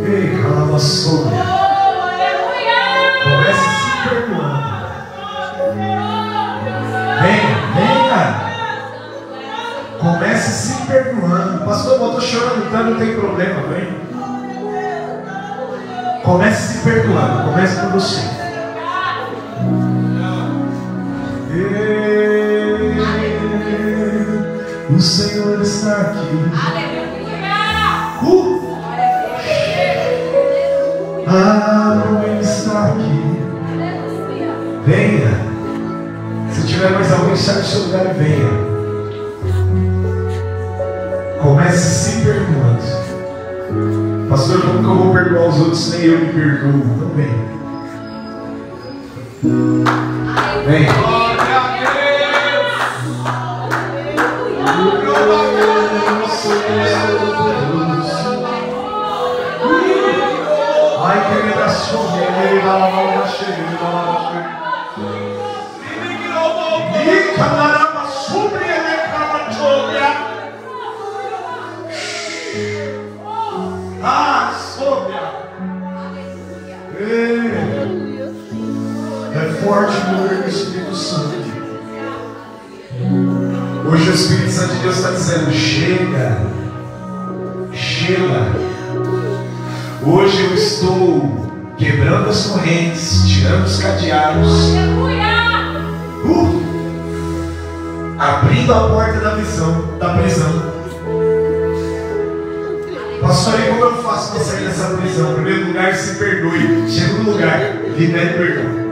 Ei, calma sobre. Comece se perdoando. Venha. Comece se perdoando. Pastor, eu estou chorando, então não tem problema, vem. Comece se perdoando. Comece por você. O Senhor está aqui. Ele está aqui. Venha. Se tiver mais alguém, sai do seu lugar e venha. Comece se perdoando. Pastor, como que eu vou perdoar os outros nem eu me perdoo? Então venha. Venha. Ai, que me dá sombra, ele vai lá na cheia, ele vai lá na cheia. E camarada sobre ele, camarada. Ah, sombra. É forte o poder do Espírito Santo. Hoje o Espírito Santo de Deus está dizendo: chega, chega. Hoje eu estou quebrando as correntes, tirando os cadeados. abrindo a porta da prisão. Pastor, e como eu faço para sair dessa prisão? Em primeiro lugar, se perdoe. Segundo lugar, libere perdão.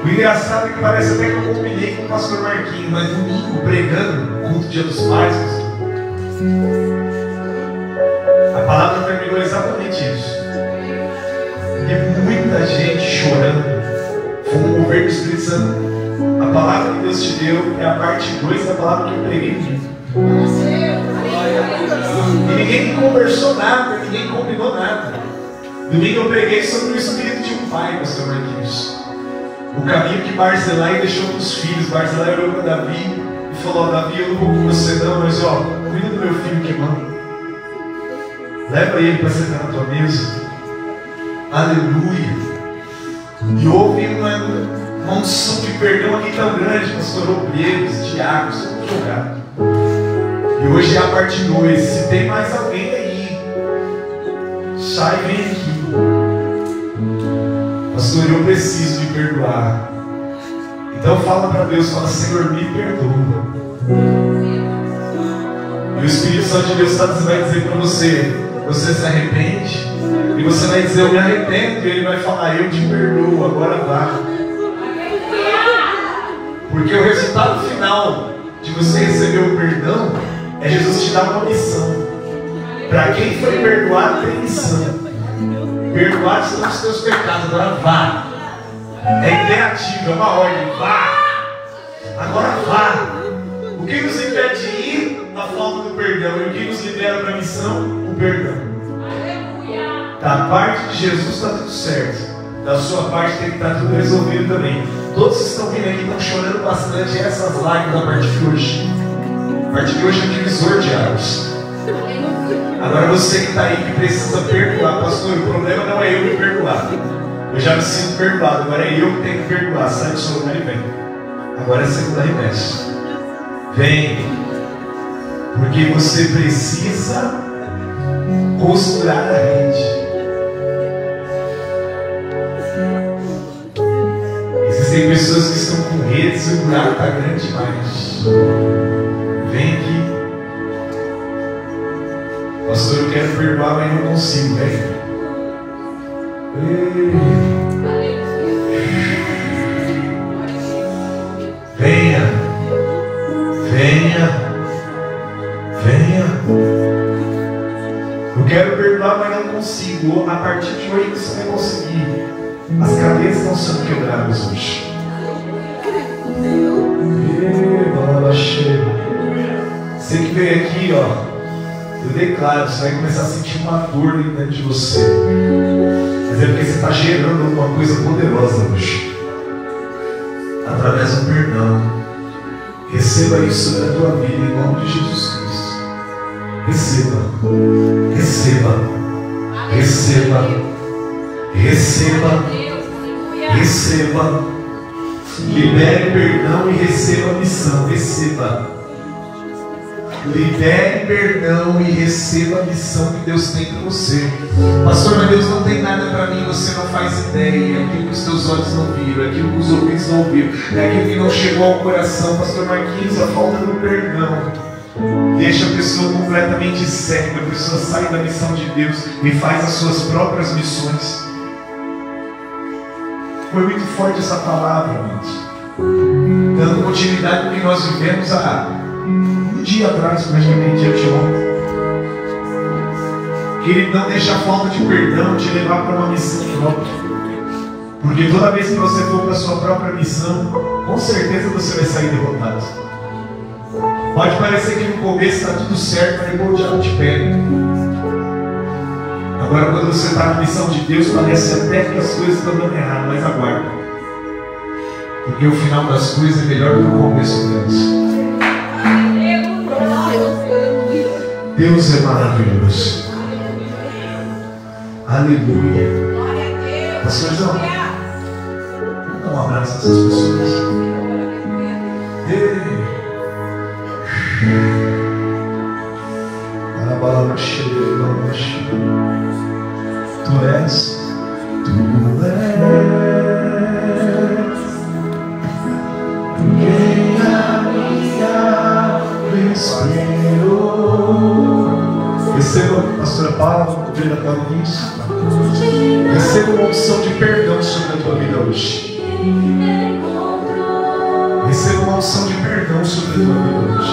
O engraçado é que parece até que eu combinei com o pastor Marquinhos, mas domingo, pregando, culto Dia dos Pais, a palavra terminou exatamente isso. E muita gente chorando. Foi um mover do Espírito Santo. A palavra que Deus te deu é a parte 2 da palavra que eu preguei. E ninguém conversou nada, ninguém combinou nada. Domingo eu preguei sobre o espírito de um pai, pastor Marquinhos. O caminho que Barzilai deixou para os filhos. Barzilai olhou para Davi e falou: Davi, eu não vou com você não, mas ó, cuida do meu filho queimando. Leva ele para sentar na tua mesa. Aleluia. E houve uma unção de perdão aqui tão grande, pastor, obreiros, diáconos, tudo jogado. E hoje é a parte 2. Se tem mais alguém aí, sai e vem aqui. Pastor, eu preciso de perdoar. Então fala para Deus, fala: Senhor, me perdoa. E o Espírito Santo de Deus vai dizer para você: você se arrepende? E você vai dizer: eu me arrependo. E Ele vai falar: eu te perdoo, agora vá. Porque o resultado final de você receber o perdão é Jesus te dar uma missão. Para quem foi perdoado, tem missão. Perdoados são os teus pecados, agora vá. É imperativo, é uma ordem, vá. Agora vá. O que nos impede de ir? A falta do perdão. E o que nos libera para a missão? O perdão. Da parte de Jesus está tudo certo. Da sua parte tem que estar tudo resolvido também. Todos que estão vindo aqui estão chorando bastante. Essas lágrimas da parte de hoje. A parte de hoje é divisor de águas. Agora você que está aí, que precisa perdoar, pastor, o problema não é eu me perdoar. Eu já me sinto perdoado, agora é eu que tenho que perdoar. Sai do seu lugar e vem. Agora é a segunda remessa. Vem. Porque você precisa costurar a rede. Existem pessoas que estão com redes e o buraco está grande demais. Vem aqui. Pastor, eu quero perdoar, mas não consigo, velho. Venha, venha, venha. Eu quero perdoar, mas não consigo. A partir de hoje você vai conseguir. As cadeias estão sendo quebradas hoje. Você que veio aqui, ó. Eu declaro, você vai começar a sentir uma dor dentro de você. Mas é porque você está gerando uma coisa poderosa hoje. Através do perdão. Receba isso na tua vida em nome de Jesus Cristo. Receba. Receba. Receba. Receba. Receba. Libere perdão e receba a missão. Receba. Libere perdão e receba a missão que Deus tem para você. Pastor, mas Deus não tem nada para mim, você não faz ideia. É aquilo que os teus olhos não viram, é aquilo que os ouvidos não ouviram, é aquilo que não chegou ao coração. Pastor Marquinhos, a falta do perdão deixa a pessoa completamente cega. A pessoa sai da missão de Deus e faz as suas próprias missões. Foi muito forte essa palavra, irmãos, dando continuidade ao que nós vivemos há um dia atrás, praticamente, dia de ontem. Querido, não deixa a falta de perdão te levar para uma missão própria. Porque toda vez que você for para a sua própria missão, com certeza você vai sair derrotado. Pode parecer que no começo está tudo certo, mas depois o diabo te pega. Agora, quando você está na missão de Deus, parece até que as coisas estão dando errado, mas aguarda. Porque o final das coisas é melhor do que o começo delas. Deus é maravilhoso. Aleluia. Pastorzão, dá um abraço a essas pessoas. Tu és quem Receba, pastora Paula, obrigada pelo início. Receba uma unção de perdão sobre a tua vida hoje. Receba uma unção de perdão sobre a tua vida hoje.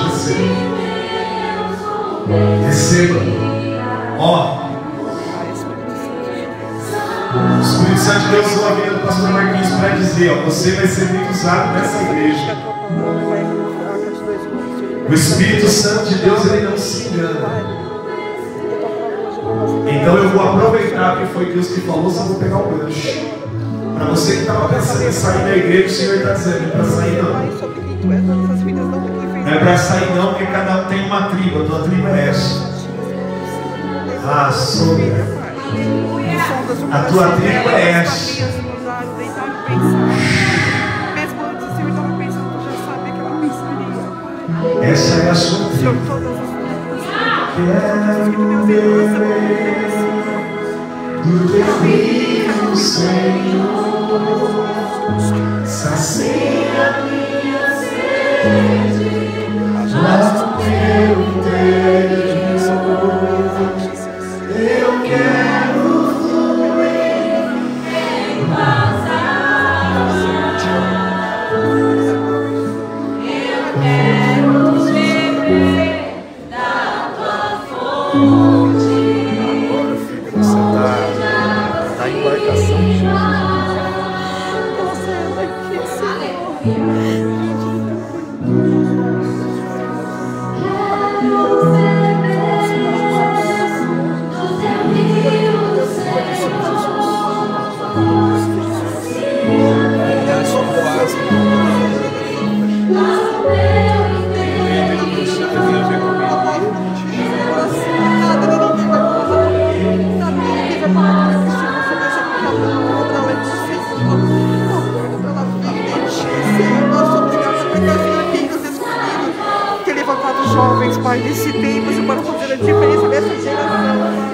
Receba. Ó. O Espírito Santo de Deus usou a vida do pastor Marquinhos para dizer, ó, você vai ser muito usado nessa igreja. O Espírito Santo de Deus, ele não se engana. Então eu vou aproveitar que foi Deus que falou, só vou pegar o gancho. Para você que estava pensando em sair da igreja, o Senhor está dizendo, não é para sair não. Não é para sair não, porque cada um tem uma tribo, a tua tribo é essa. Ah, sobre. A tua tribo é essa. Essa é a sua tribo. Quero beber do teu vinho, Senhor, sacia minha sede, lava o teu interior. Eu quero fluir em paz. Eu quero beber da tua fonte. Agora, filho, você está na embarcação de jovens, Pai, nesse tempo, Senhor, para fazer a diferença nessa geração, meu Deus.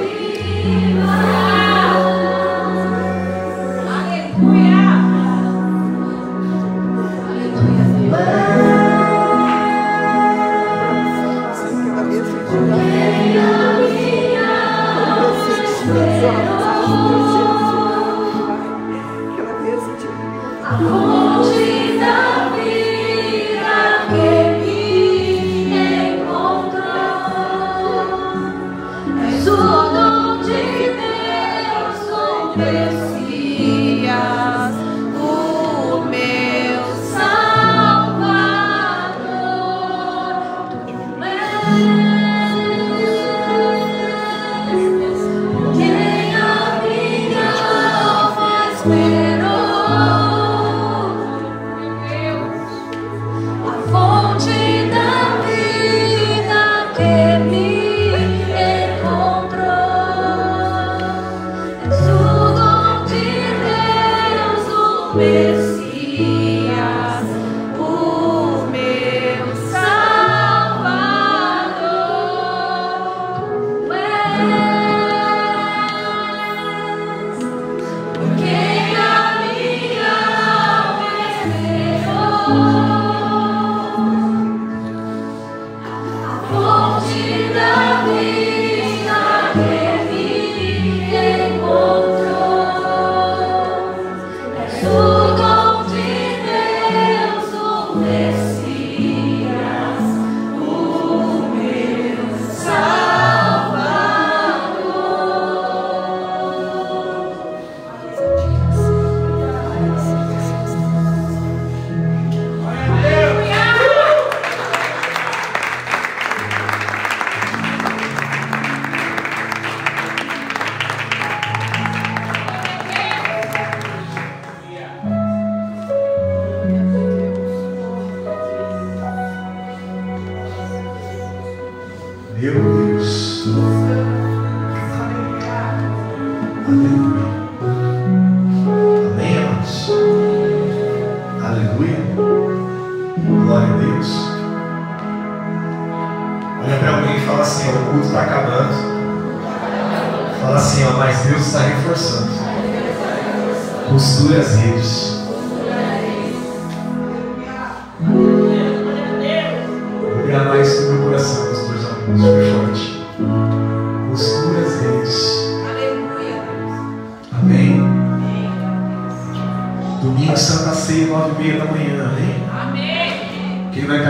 Aleluia. Amém, amados? Aleluia. Glória a Deus. Olha para alguém e fala assim, ó, o culto está acabando. Fala assim, ó, mas Deus está reforçando. Costure as redes. Vou gravar isso no meu coração.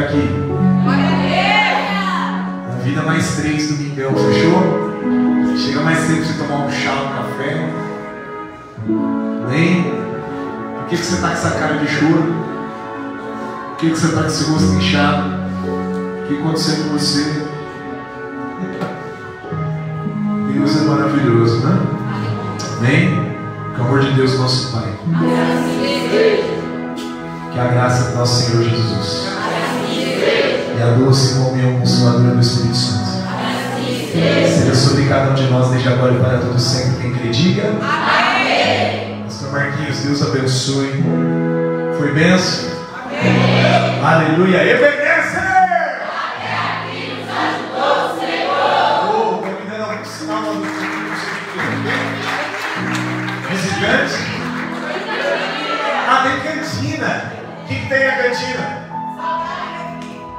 aqui. Na vida mais 3 domingão, fechou? Chega mais cedo pra você tomar um chá, um café. Amém? Por que você tá com essa cara de choro? Por que você tá com esse rosto inchado? O que aconteceu com você? Deus é maravilhoso, né? Amém? Com o amor de Deus, nosso Pai. Que a graça do nosso Senhor Jesus e a doce comunhão consoladora do Espírito Santo seja sobre cada um de nós desde agora e para todo sempre. Quem crê, diga amém. Pastor Marquinhos, Deus abençoe. Foi benção? Amém. Aleluia. Ebenezer! Oh, terminando algum sinal lá do visitante? Ah, tem cantina. O que tem a cantina?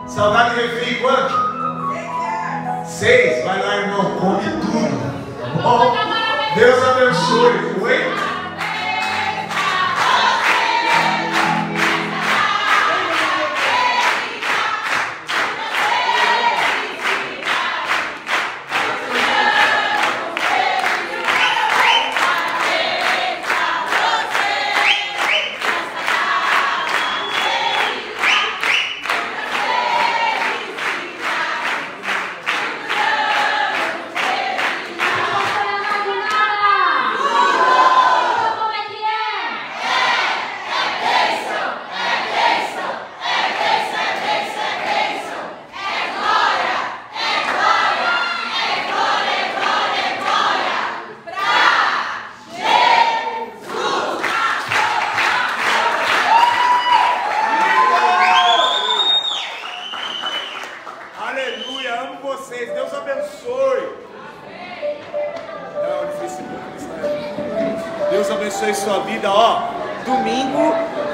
Salgado e refri, quanto? 6. Vai lá, irmão, come tudo. Tá bom? Deus abençoe. Oi?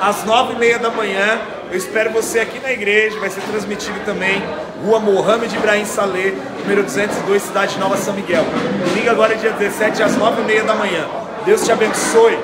Às 9h30 da manhã, eu espero você aqui na igreja, vai ser transmitido também, Rua Mohamed Ibrahim Saleh, número 202, Cidade Nova, São Miguel. Domingo agora é dia 17, às 9h30 da manhã. Deus te abençoe.